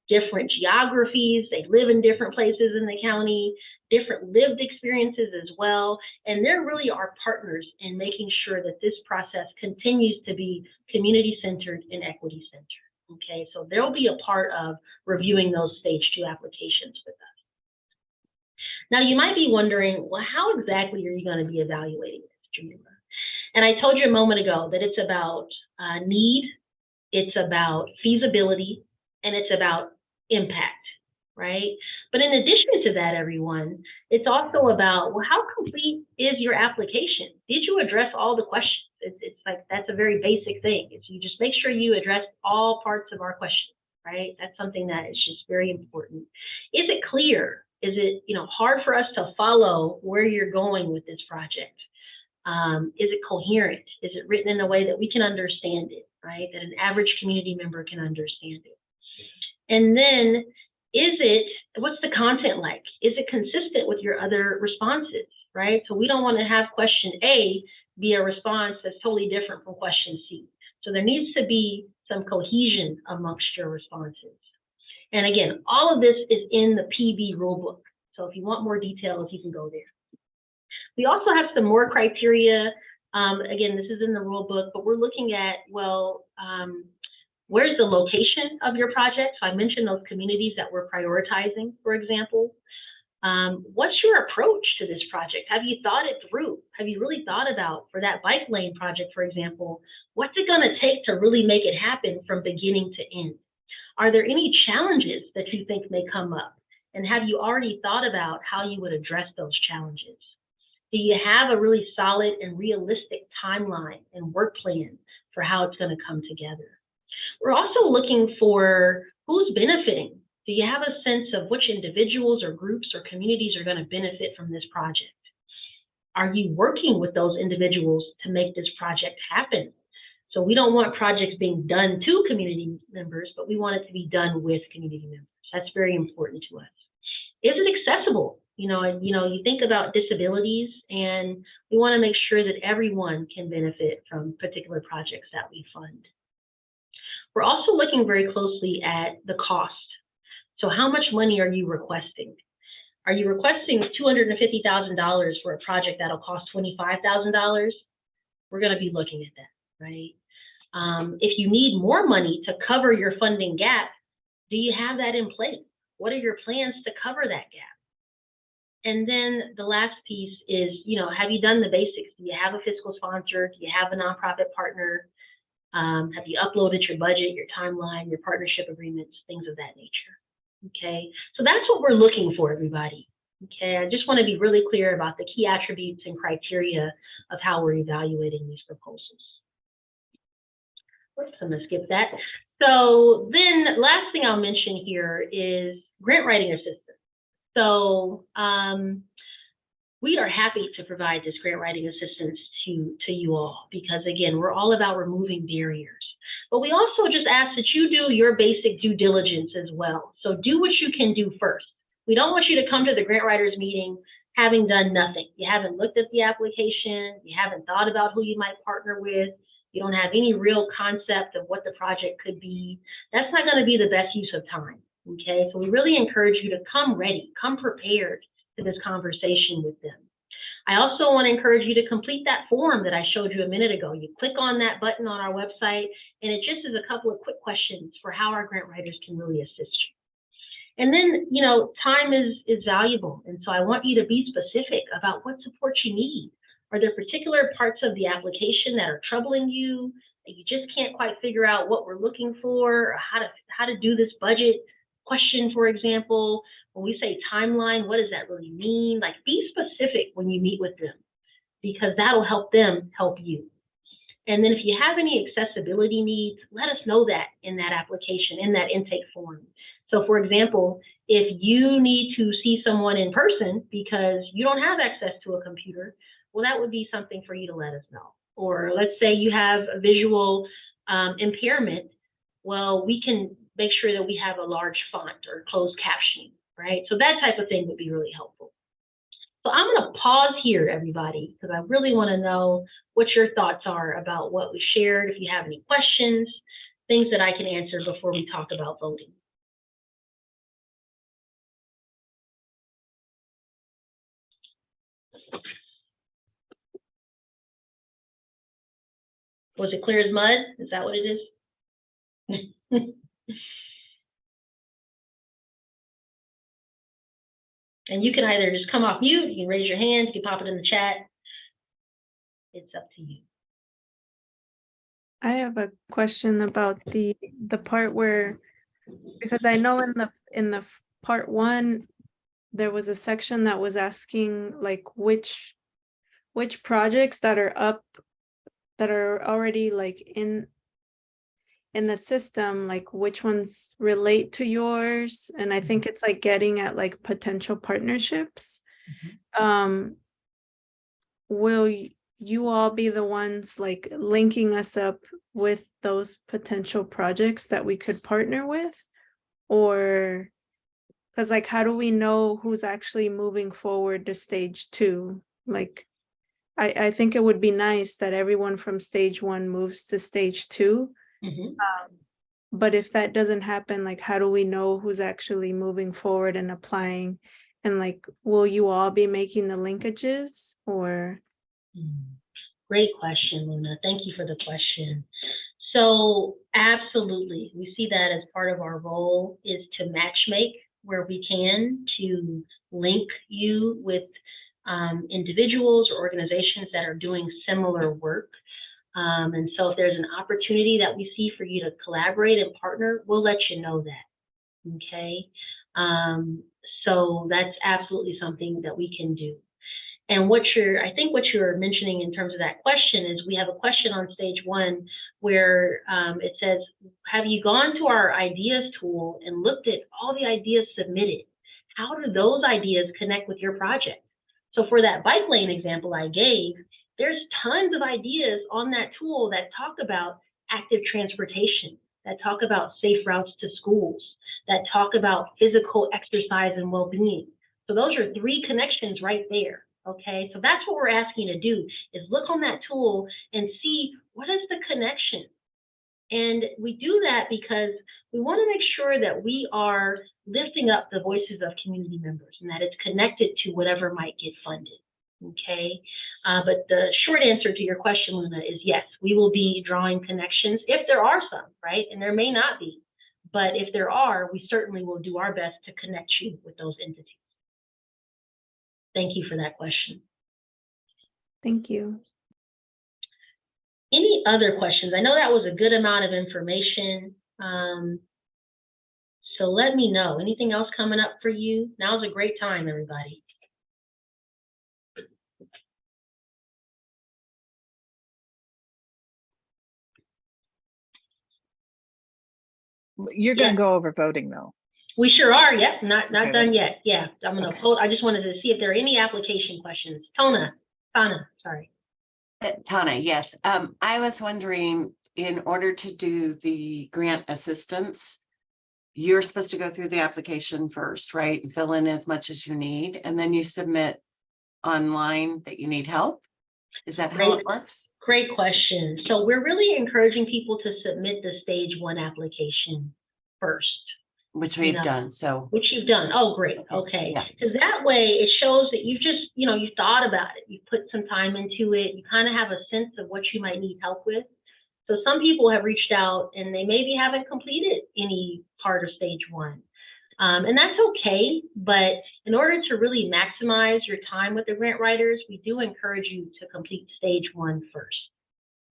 Speaker 1: different geographies. They live in different places in the county, different lived experiences as well. And they're really our partners in making sure that this process continues to be community-centered and equity-centered. Okay, so they'll be a part of reviewing those stage 2 applications with us. Now you might be wondering, well, how exactly are you going to be evaluating this, Jamila? And I told you a moment ago that it's about need, it's about feasibility, and it's about impact, right? But in addition to that, everyone, it's also about, well, how complete is your application? Did you address all the questions? It's like, that's a very basic thing. It's you just make sure you address all parts of our questions, right? That's something that is just very important. Is it clear? Is it, hard for us to follow where you're going with this project? Is it coherent? Is it written in a way that we can understand it, right? That an average community member can understand it. And then, what's the content like? Is it consistent with your other responses, right? So we don't want to have question A be a response that's totally different from question C. So there needs to be some cohesion amongst your responses. And again, all of this is in the PB rulebook. So if you want more details, you can go there. We also have some more criteria. Again, this is in the rulebook, but we're looking at, where's the location of your project? So I mentioned those communities that we're prioritizing, for example. What's your approach to this project? Have you thought it through? Have you really thought about, for that bike lane project, for example, what's it going to take to really make it happen from beginning to end? Are there any challenges that you think may come up? And have you already thought about how you would address those challenges? Do you have a really solid and realistic timeline and work plan for how it's going to come together? We're also looking for who's benefiting. Do you have a sense of which individuals or groups or communities are going to benefit from this project? Are you working with those individuals to make this project happen? So we don't want projects being done to community members, but we want it to be done with community members. That's very important to us. Is it accessible? You think about disabilities, and we want to make sure that everyone can benefit from particular projects that we fund. We're also looking very closely at the cost. So how much money are you requesting? Are you requesting $250,000 for a project that'll cost $25,000? We're going to be looking at that, right? If you need more money to cover your funding gap, do you have that in place? What are your plans to cover that gap? And then the last piece is, have you done the basics? Do you have a fiscal sponsor? Do you have a nonprofit partner? Have you uploaded your budget, your timeline, your partnership agreements, things of that nature? Okay, so that's what we're looking for, everybody. Okay, I just want to be really clear about the key attributes and criteria of how we're evaluating these proposals. Oops, I'm going to skip that. So then last thing I'll mention here is grant writing assistance. So we are happy to provide this grant writing assistance to you all, because again, we're all about removing barriers. But we also just ask that you do your basic due diligence as well. So do what you can do first. We don't want you to come to the grant writers meeting having done nothing. You haven't looked at the application, you haven't thought about who you might partner with, you don't have any real concept of what the project could be. That's not going to be the best use of time. Okay, so we really encourage you to come ready, come prepared to this conversation with them. I also want to encourage you to complete that form that I showed you a minute ago. You click on that button on our website, and it just is a couple of quick questions for how our grant writers can really assist you. And then, time is valuable. And so I want you to be specific about what support you need. Are there particular parts of the application that are troubling you, that you just can't quite figure out what we're looking for, or how to do this budget question, for example? When we say timeline, what does that really mean? Like, be specific when you meet with them, because that'll help them help you. And then if you have any accessibility needs, let us know that in that application, in that intake form. So for example, if you need to see someone in person because you don't have access to a computer, well, that would be something for you to let us know. Or let's say you have a visual impairment, well, we can make sure that we have a large font or closed captioning, right? So that type of thing would be really helpful. So I'm going to pause here, everybody, because I really want to know what your thoughts are about what we shared. If you have any questions, things that I can answer before we talk about voting. Was it clear as mud? Is that what it is? And you can either just come off mute, you can raise your hand, you can pop it in the chat. It's up to you.
Speaker 14: I have a question about the part where, because I know in the part one, there was a section that was asking like which projects that are up, that are already like in the system, like which ones relate to yours. And I think it's like getting at like potential partnerships. Will you all be the ones like linking us up with those potential projects that we could partner with? Or because like, how do we know who's actually moving forward to stage 2? Like, I think it would be nice that everyone from stage 1 moves to stage 2. But if that doesn't happen, like, how do we know who's actually moving forward and applying? And like, will you all be making the linkages or?
Speaker 1: Great question, Luna. Thank you for the question. So absolutely, we see that as part of our role is to matchmake where we can, to link you with individuals or organizations that are doing similar work. And so if there's an opportunity that we see for you to collaborate and partner, we'll let you know that, okay? So that's absolutely something that we can do. And I think what you're mentioning in terms of that question is we have a question on stage 1 where it says, have you gone to our ideas tool and looked at all the ideas submitted? How do those ideas connect with your project? So for that bike lane example I gave, there's tons of ideas on that tool that talk about active transportation, that talk about safe routes to schools, that talk about physical exercise and well-being. So those are 3 connections right there. Okay, so that's what we're asking to do, is look on that tool and see what is the connection. And we do that because we want to make sure that we are lifting up the voices of community members and that it's connected to whatever might get funded. Okay, but the short answer to your question, Luna, is yes, we will be drawing connections if there are some, right? And there may not be, but if there are, we certainly will do our best to connect you with those entities. Thank you for that question.
Speaker 14: Thank you.
Speaker 1: Any other questions? I know that was a good amount of information. So let me know. Anything else coming up for you? Now's a great time, everybody.
Speaker 9: You're going to go over voting though.
Speaker 1: We sure are. Yep, not
Speaker 9: Okay,
Speaker 1: done yet. Yeah, I'm gonna hold. I just wanted to see if there are any application questions. Tana, sorry.
Speaker 13: Tana, yes. I was wondering, in order to do the grant assistance, you're supposed to go through the application first, right? And fill in as much as you need, and then you submit online that you need help. Is that how it works?
Speaker 1: Great question. So we're really encouraging people to submit the stage 1 application first.
Speaker 13: Which we've done, so.
Speaker 1: Which you've done. Oh, great. Okay.
Speaker 13: Yeah.
Speaker 1: Because that way it shows that you just, you thought about it. You put some time into it. You kind of have a sense of what you might need help with. So some people have reached out and they maybe haven't completed any part of stage 1. And that's okay. But in order to really maximize your time with the grant writers, we do encourage you to complete stage 1 first.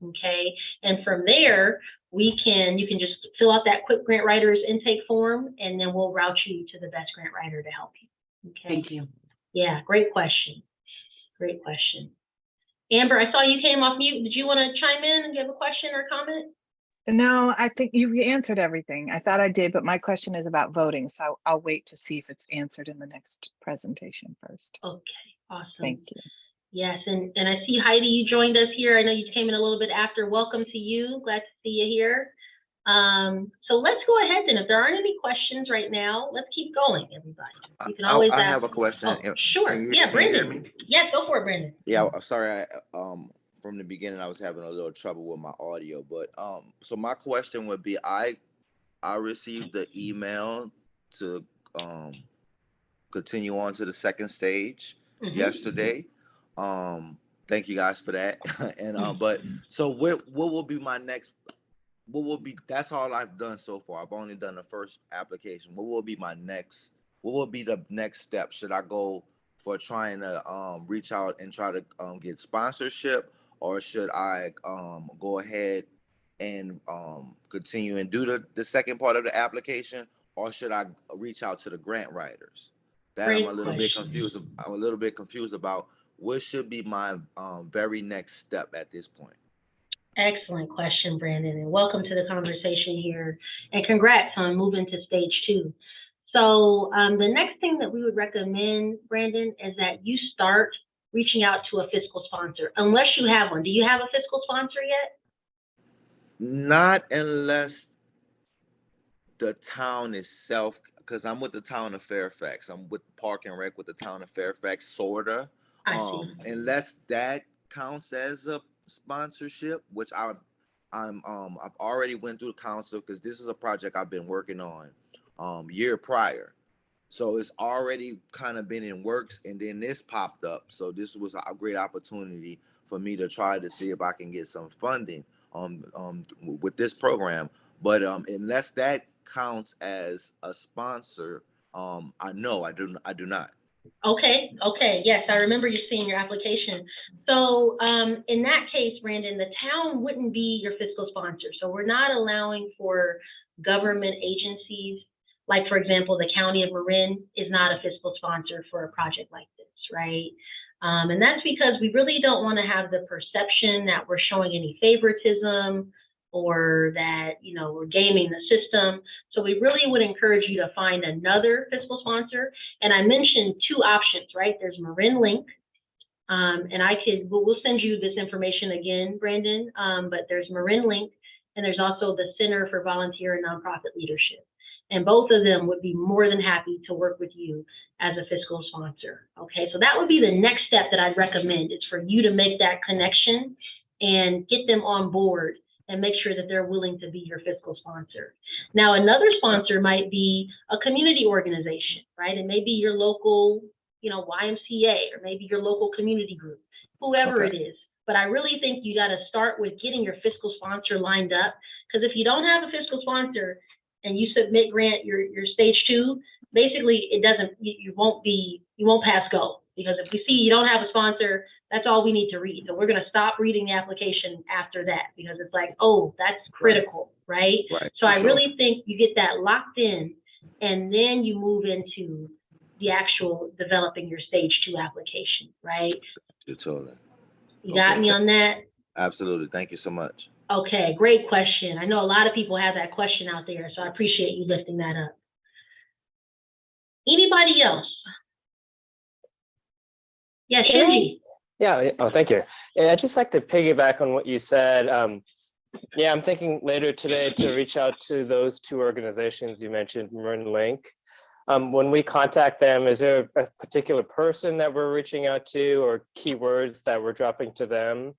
Speaker 1: Okay, and from there, you can just fill out that quick grant writers intake form, and then we'll route you to the best grant writer to help you. Okay.
Speaker 13: Thank you.
Speaker 1: Yeah, great question. Great question. Amber, I saw you came off mute. Did you want to chime in and give a question or comment?
Speaker 9: No, I think you answered everything. I thought I did, but my question is about voting. So I'll wait to see if it's answered in the next presentation first.
Speaker 1: Okay, awesome.
Speaker 9: Thank you.
Speaker 1: Yes, and I see Heidi, you joined us here. I know you came in a little bit after. Welcome to you. Glad to see you here. So let's go ahead then. If there aren't any questions right now, let's keep going, everybody. You can always
Speaker 20: I
Speaker 1: ask.
Speaker 20: have a question.
Speaker 1: Oh, sure. Yeah,
Speaker 20: Can you hear
Speaker 1: Brendan.
Speaker 20: me?
Speaker 1: Yes, go for it, Brendan.
Speaker 20: Yeah, sorry. From the beginning, I was having a little trouble with my audio, but so my question would be, I received the email to continue on to the second stage yesterday. Thank you guys for that. And but so what will be my next? What will be? That's all I've done so far. I've only done the first application. What will be my next? What will be the next step? Should I go for trying to reach out and try to get sponsorship, or should I go ahead and continue and do the second part of the application, or should I reach out to the grant writers? That I'm a little bit confused. I'm a little bit confused about what should be my very next step at this point.
Speaker 1: Excellent question, Brandon, and welcome to the conversation here. And congrats on moving to stage 2. So the next thing that we would recommend, Brandon, is that you start reaching out to a fiscal sponsor, unless you have one. Do you have a fiscal sponsor yet?
Speaker 20: Not unless the town itself, because I'm with the town of Fairfax. I'm with Park and Rec with the town of Fairfax, sorta. Unless that counts as a sponsorship, which I've already went through the council, because this is a project I've been working on year prior. So it's already kind of been in works, and then this popped up. So this was a great opportunity for me to try to see if I can get some funding with this program. But unless that counts as a sponsor, I do not.
Speaker 1: Okay. Yes, I remember you seeing your application. So in that case, Brandon, the town wouldn't be your fiscal sponsor. So we're not allowing for government agencies. Like, for example, the County of Marin is not a fiscal sponsor for a project like this, right? And that's because we really don't want to have the perception that we're showing any favoritism or that, we're gaming the system. So we really would encourage you to find another fiscal sponsor. And I mentioned two options, right? There's Marin Link. And we'll send you this information again, Brandon, but there's Marin Link, and there's also the Center for Volunteer and Nonprofit Leadership. And both of them would be more than happy to work with you as a fiscal sponsor. Okay, so that would be the next step that I'd recommend, is for you to make that connection and get them on board and make sure that they're willing to be your fiscal sponsor. Now, another sponsor might be a community organization, right? And maybe your local, YMCA, or maybe your local community group, whoever it is. But I really think you got to start with getting your fiscal sponsor lined up, because if you don't have a fiscal sponsor and you submit grant your stage 2, basically you won't pass go, because if we see you don't have a sponsor, that's all we need to read. So we're going to stop reading the application after that, because it's like, oh, that's critical, right? So I really think you get that locked in, and then you move into the actual developing your stage 2 application, right?
Speaker 20: Totally.
Speaker 1: You got me on that?
Speaker 20: Absolutely. Thank you so much.
Speaker 1: Okay, great question. I know a lot of people have that question out there, so I appreciate you lifting that up. Anybody else? Yeah, Shinji.
Speaker 15: Yeah. Oh, thank you. Yeah, I'd just like to piggyback on what you said. Yeah, I'm thinking later today to reach out to those two organizations you mentioned, Marin Link. When we contact them, is there a particular person that we're reaching out to, or keywords that we're dropping to them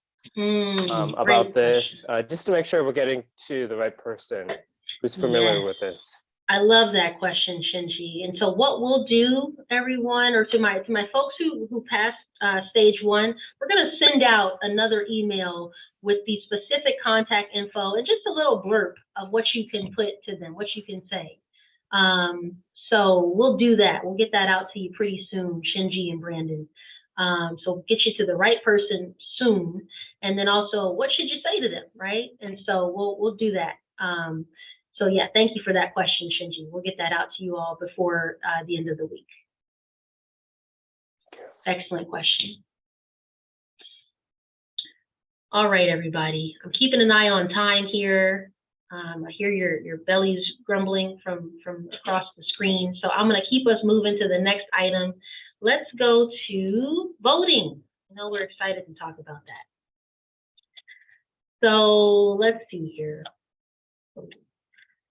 Speaker 15: about this, just to make sure we're getting to the right person who's familiar with this?
Speaker 1: I love that question, Shinji. And so what we'll do, everyone, or to my folks who passed stage 1, we're going to send out another email with the specific contact info and just a little blurb of what you can put to them, what you can say. So we'll do that. We'll get that out to you pretty soon, Shinji and Brandon. So get you to the right person soon. And then also, what should you say to them, right? And so we'll do that. So yeah, thank you for that question, Shinji. We'll get that out to you all before the end of the week. Excellent question. All right, everybody. I'm keeping an eye on time here. I hear your bellies grumbling from across the screen. So I'm going to keep us moving to the next item. Let's go to voting. I know we're excited to talk about that. So let's see here.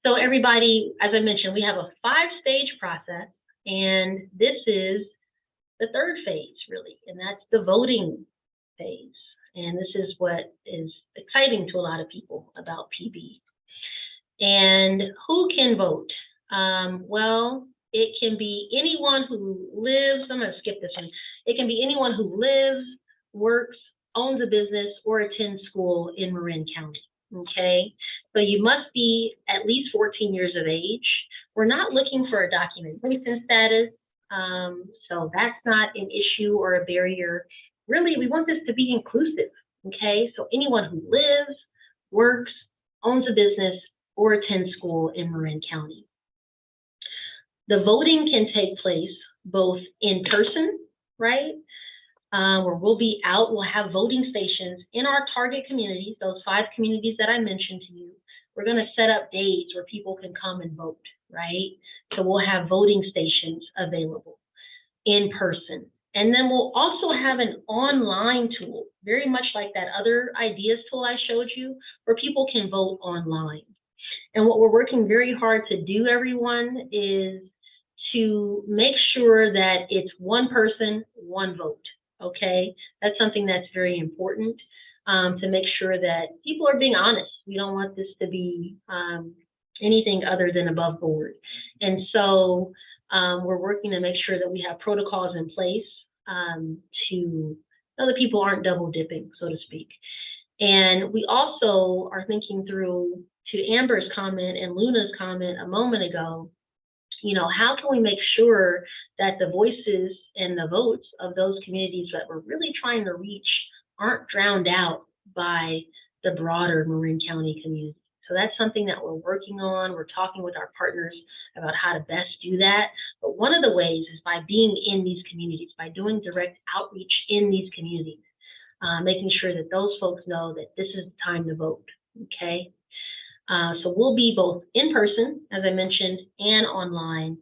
Speaker 1: So everybody, as I mentioned, we have a 5-stage process, and this is the 3rd phase, really, and that's the voting phase. And this is what is exciting to a lot of people about PB. And who can vote? Well, it can be anyone who lives, I'm going to skip this one. It can be anyone who lives, works, owns a business, or attends school in Marin County. Okay, so you must be at least 14 years of age. We're not looking for a documentation status, so that's not an issue or a barrier. Really, we want this to be inclusive. Okay, so anyone who lives, works, owns a business, or attend school in Marin County. The voting can take place both in person, right? Where we'll be out, we'll have voting stations in our target communities, those 5 communities that I mentioned to you. We're going to set up days where people can come and vote, right? So we'll have voting stations available in person. And then we'll also have an online tool, very much like that other ideas tool I showed you, where people can vote online. And what we're working very hard to do, everyone, is to make sure that it's one person, one vote, okay? That's something that's very important, to make sure that people are being honest. We don't want this to be anything other than above board. And so we're working to make sure that we have protocols in place to know that people aren't double dipping, so to speak. And we also are thinking through, to Amber's comment and Luna's comment a moment ago, how can we make sure that the voices and the votes of those communities that we're really trying to reach aren't drowned out by the broader Marin County community? So that's something that we're working on. We're talking with our partners about how to best do that. But one of the ways is by being in these communities, by doing direct outreach in these communities, making sure that those folks know that this is the time to vote, okay? So we'll be both in person, as I mentioned, and online,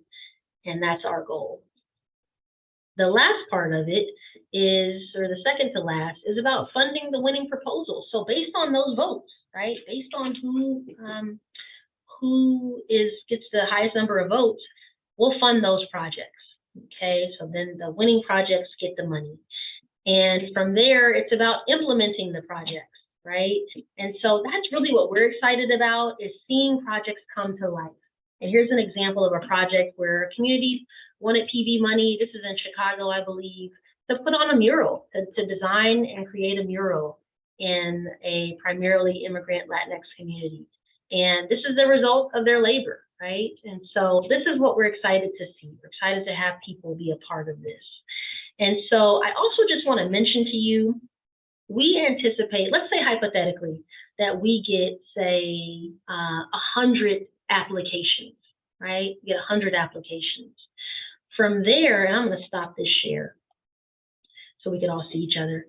Speaker 1: and that's our goal. The last part of it is, or the second to last, is about funding the winning proposal. So based on those votes, right, based on who gets the highest number of votes, we'll fund those projects, okay? So then the winning projects get the money. And from there, it's about implementing the projects, right? And so that's really what we're excited about, is seeing projects come to life. And here's an example of a project where communities wanted PV money. This is in Chicago, I believe, to put on a mural, to design and create a mural in a primarily immigrant Latinx community. And this is the result of their labor, right? And so this is what we're excited to see. We're excited to have people be a part of this. And so I also just want to mention to you, we anticipate, let's say hypothetically, that we get, say, 100 applications, right? We get 100 applications. From there, and I'm going to stop this share so we can all see each other.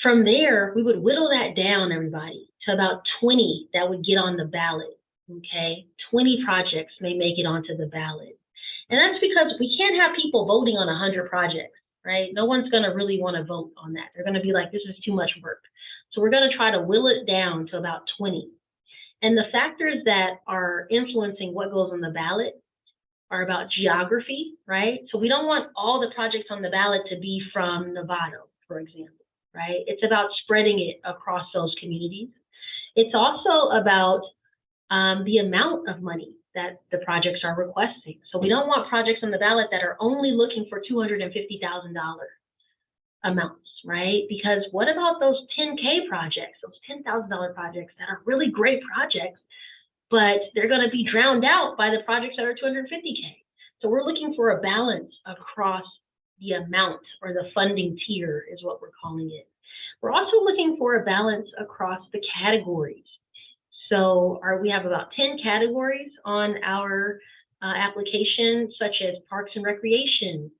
Speaker 1: From there, we would whittle that down, everybody, to about 20 that would get on the ballot, okay? 20 projects may make it onto the ballot. And that's because we can't have people voting on 100 projects, right? No one's going to really want to vote on that. They're going to be like, this is too much work. So we're going to try to whittle it down to about 20. And the factors that are influencing what goes on the ballot are about geography, right? So we don't want all the projects on the ballot to be from Novato, for example, right? It's about spreading it across those communities. It's also about the amount of money that the projects are requesting. So we don't want projects on the ballot that are only looking for $250,000 amounts, right? Because what about those 10K projects, those $10,000 projects that are really great projects, but they're going to be drowned out by the projects that are 250K. So we're looking for a balance across the amount, or the funding tier is what we're calling it. We're also looking for a balance across the categories. So we have about 10 categories on our application, such as parks and recreation,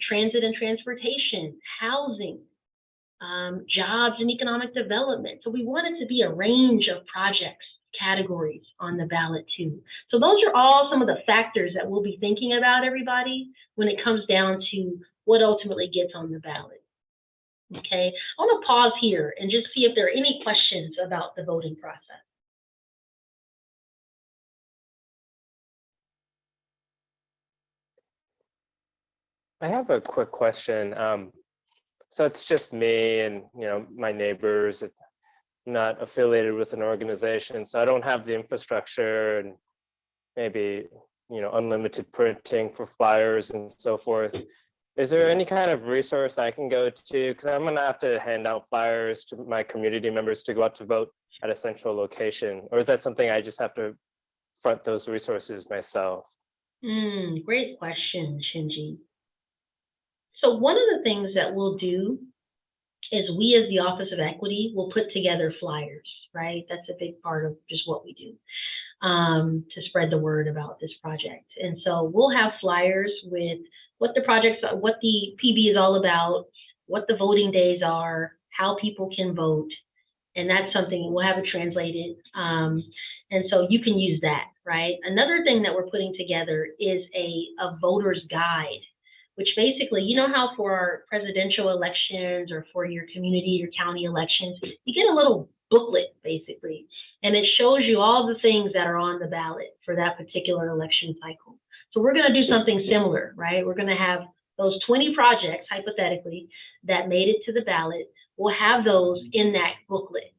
Speaker 1: transit and transportation, housing, jobs and economic development. So we want it to be a range of projects, categories on the ballot too. So those are all some of the factors that we'll be thinking about, everybody, when it comes down to what ultimately gets on the ballot. Okay, I want to pause here and just see if there are any questions about the voting process.
Speaker 15: I have a quick question. So it's just me and my neighbors, not affiliated with an organization, so I don't have the infrastructure and maybe unlimited printing for flyers and so forth. Is there any kind of resource I can go to? Because I'm gonna have to hand out flyers to my community members to go out to vote at a central location, or is that something I just have to front those resources myself?
Speaker 1: Great question, Shinji. So one of the things that we'll do is we, as the Office of Equity, will put together flyers, right? That's a big part of just what we do to spread the word about this project. And so we'll have flyers with what the projects, what the PB is all about, what the voting days are, how people can vote. And that's something we'll have it translated. And so you can use that, right? Another thing that we're putting together is a voter's guide, which basically, you know how for our presidential elections or for your community or county elections, you get a little booklet basically, and it shows you all the things that are on the ballot for that particular election cycle. So we're going to do something similar, right? We're going to have those 20 projects, hypothetically, that made it to the ballot. We'll have those in that booklet,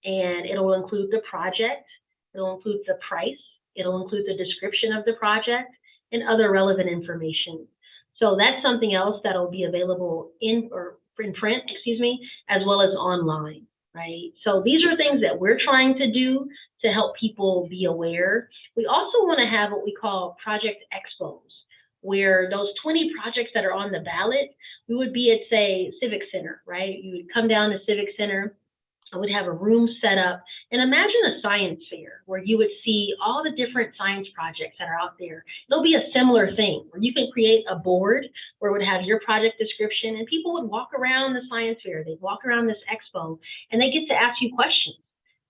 Speaker 1: and it'll include the project, it'll include the price, it'll include the description of the project, and other relevant information. So that's something else that'll be available in print, as well as online, right? So these are things that we're trying to do to help people be aware. We also want to have what we call project expos, where those 20 projects that are on the ballot, we would be at, say, Civic Center, right? You would come down to Civic Center, I would have a room set up, And imagine a science fair where you would see all the different science projects that are out there. It'll be a similar thing where you can create a board where it would have your project description and people would walk around the science fair, they'd walk around this expo and they get to ask you questions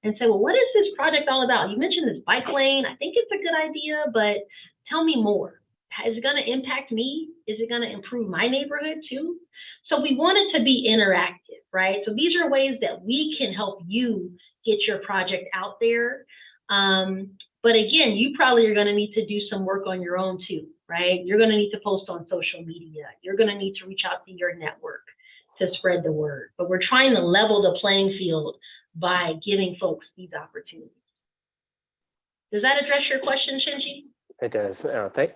Speaker 1: and say, well, what is this project all about? You mentioned this bike lane. I think it's a good idea, but tell me more. Is it going to impact me? Is it going to improve my neighborhood too? So we want it to be interactive, right? So these are ways that we can help you get your project out there. But again, you probably are going to need to do some work on your own too, right? You're going to need to post on social media. You're going to need to reach out to your network to spread the word. But we're trying to level the playing field by giving folks these opportunities. Does that address your question, Shinji?
Speaker 15: It does.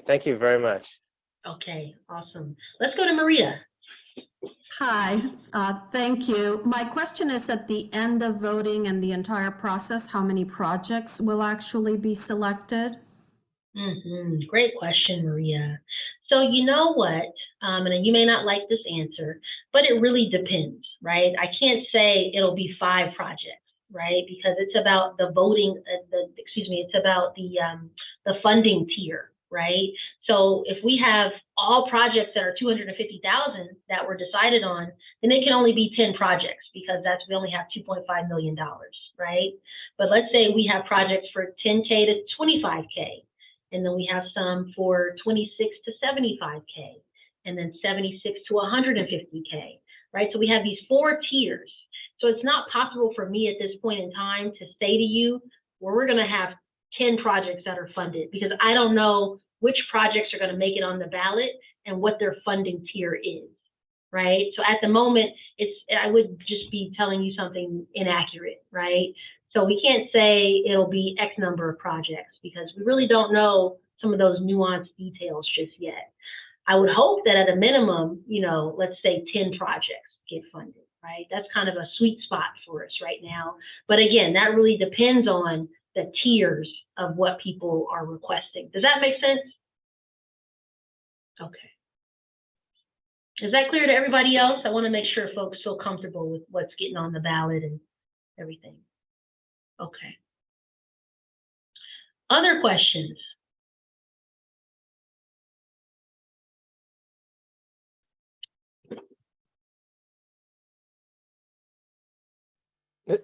Speaker 15: Thank you very much.
Speaker 1: Okay, awesome. Let's go to Maria.
Speaker 12: Hi, thank you. My question is, at the end of voting and the entire process, how many projects will actually be selected?
Speaker 1: Great question, Maria. So you know what, and you may not like this answer, but it really depends, right? I can't say it'll be 5 projects, right? Because it's about the voting, it's about the funding tier, right? So if we have all projects that are 250,000 that were decided on, then it can only be 10 projects because we only have $2.5 million, right? But let's say we have projects for 10K to 25K, and then we have some for 26 to 75K, and then 76 to 150K, right? So we have these 4 tiers. So it's not possible for me at this point in time to say to you, well, we're gonna have 10 projects that are funded, because I don't know which projects are going to make it on the ballot and what their funding tier is, right? So at the moment, I would just be telling you something inaccurate, right? So we can't say it'll be X number of projects because we really don't know some of those nuanced details just yet. I would hope that at a minimum, let's say 10 projects get funded, right? That's kind of a sweet spot for us right now. But again, that really depends on the tiers of what people are requesting. Does that make sense? Okay. Is that clear to everybody else? I want to make sure folks feel comfortable with what's getting on the ballot and everything. Okay. Other questions?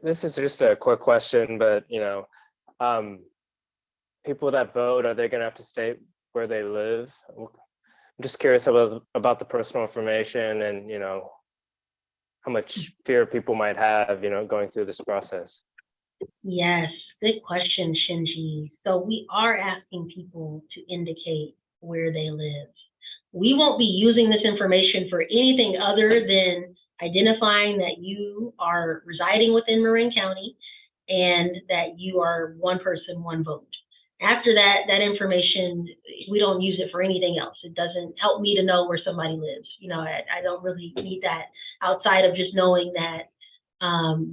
Speaker 15: This is just a quick question, but people that vote, are they going to have to state where they live? I'm just curious about the personal information and how much fear people might have going through this process.
Speaker 1: Yes, good question, Shinji. So we are asking people to indicate where they live. We won't be using this information for anything other than identifying that you are residing within Marin County and that you are one person, one vote. After that information, we don't use it for anything else. It doesn't help me to know where somebody lives. I don't really need that outside of just knowing that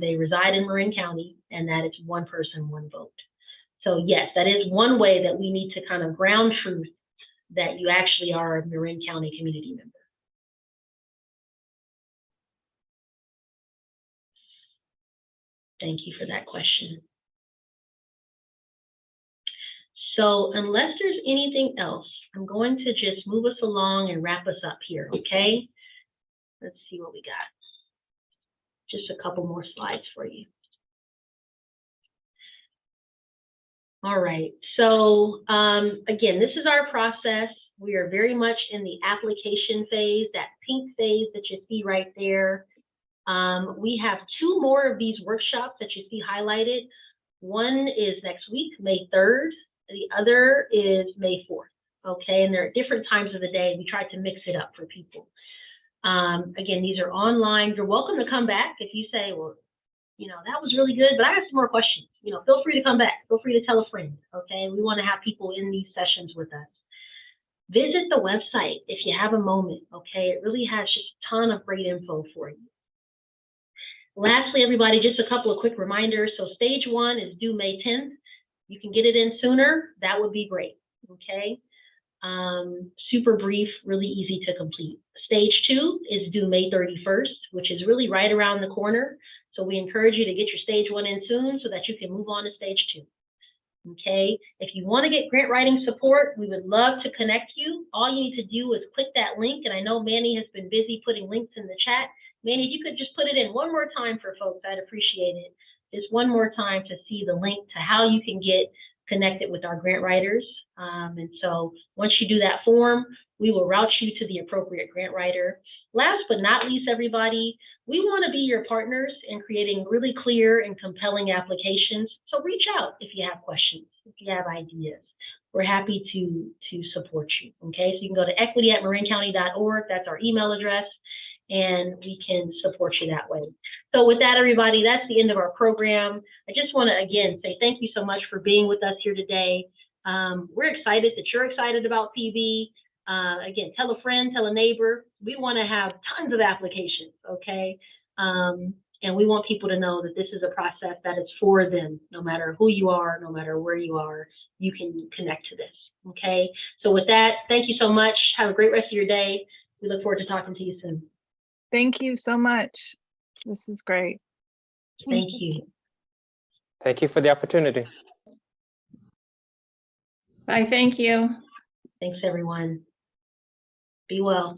Speaker 1: they reside in Marin County and that it's one person, one vote. So yes, that is one way that we need to kind of ground truth that you actually are a Marin County community member. Thank you for that question. So unless there's anything else, I'm going to just move us along and wrap us up here, okay? Let's see what we got. Just a couple more slides for you. All right, so again, this is our process. We are very much in the application phase, that pink phase that you see right there. We have 2 more of these workshops that you see highlighted. One is next week, May 3rd. The other is May 4th, okay? And they're at different times of the day. We try to mix it up for people. Again, these are online. You're welcome to come back if you say, well, that was really good, but I have some more questions. Feel free to come back. Feel free to tell a friend, okay? We want to have people in these sessions with us. Visit the website if you have a moment, okay? It really has just a ton of great info for you. Lastly, everybody, just a couple of quick reminders. So stage 1 is due May 10th. You can get it in sooner, that would be great, okay? Super brief, really easy to complete. Stage 2 is due May 31st, which is really right around the corner. So we encourage you to get your stage 1 in soon so that you can move on to stage 2. Okay, if you want to get grant writing support, we would love to connect you. All you need to do is click that link, and I know Manny has been busy putting links in the chat. Manny, if you could just put it in one more time for folks, I'd appreciate it. Just one more time to see the link to how you can get connected with our grant writers. And so once you do that form, we will route you to the appropriate grant writer. Last but not least, everybody, we want to be your partners in creating really clear and compelling applications. So reach out if you have questions, if you have ideas. We're happy to support you. Okay, so you can go to equity@marincounty.org. That's our email address, and we can support you that way. So with that, everybody, that's the end of our program. I just want to, again, say thank you so much for being with us here today. We're excited that you're excited about PB. Again, tell a friend, tell a neighbor. We want to have tons of applications, okay? And we want people to know that this is a process that is for them. No matter who you are, no matter where you are, you can connect to this, okay? So with that, thank you so much. Have a great rest of your day. We look forward to talking to you soon.
Speaker 9: Thank you so much. This is great.
Speaker 1: Thank you.
Speaker 15: Thank you for the opportunity.
Speaker 7: Bye, thank you.
Speaker 1: Thanks, everyone. Be well.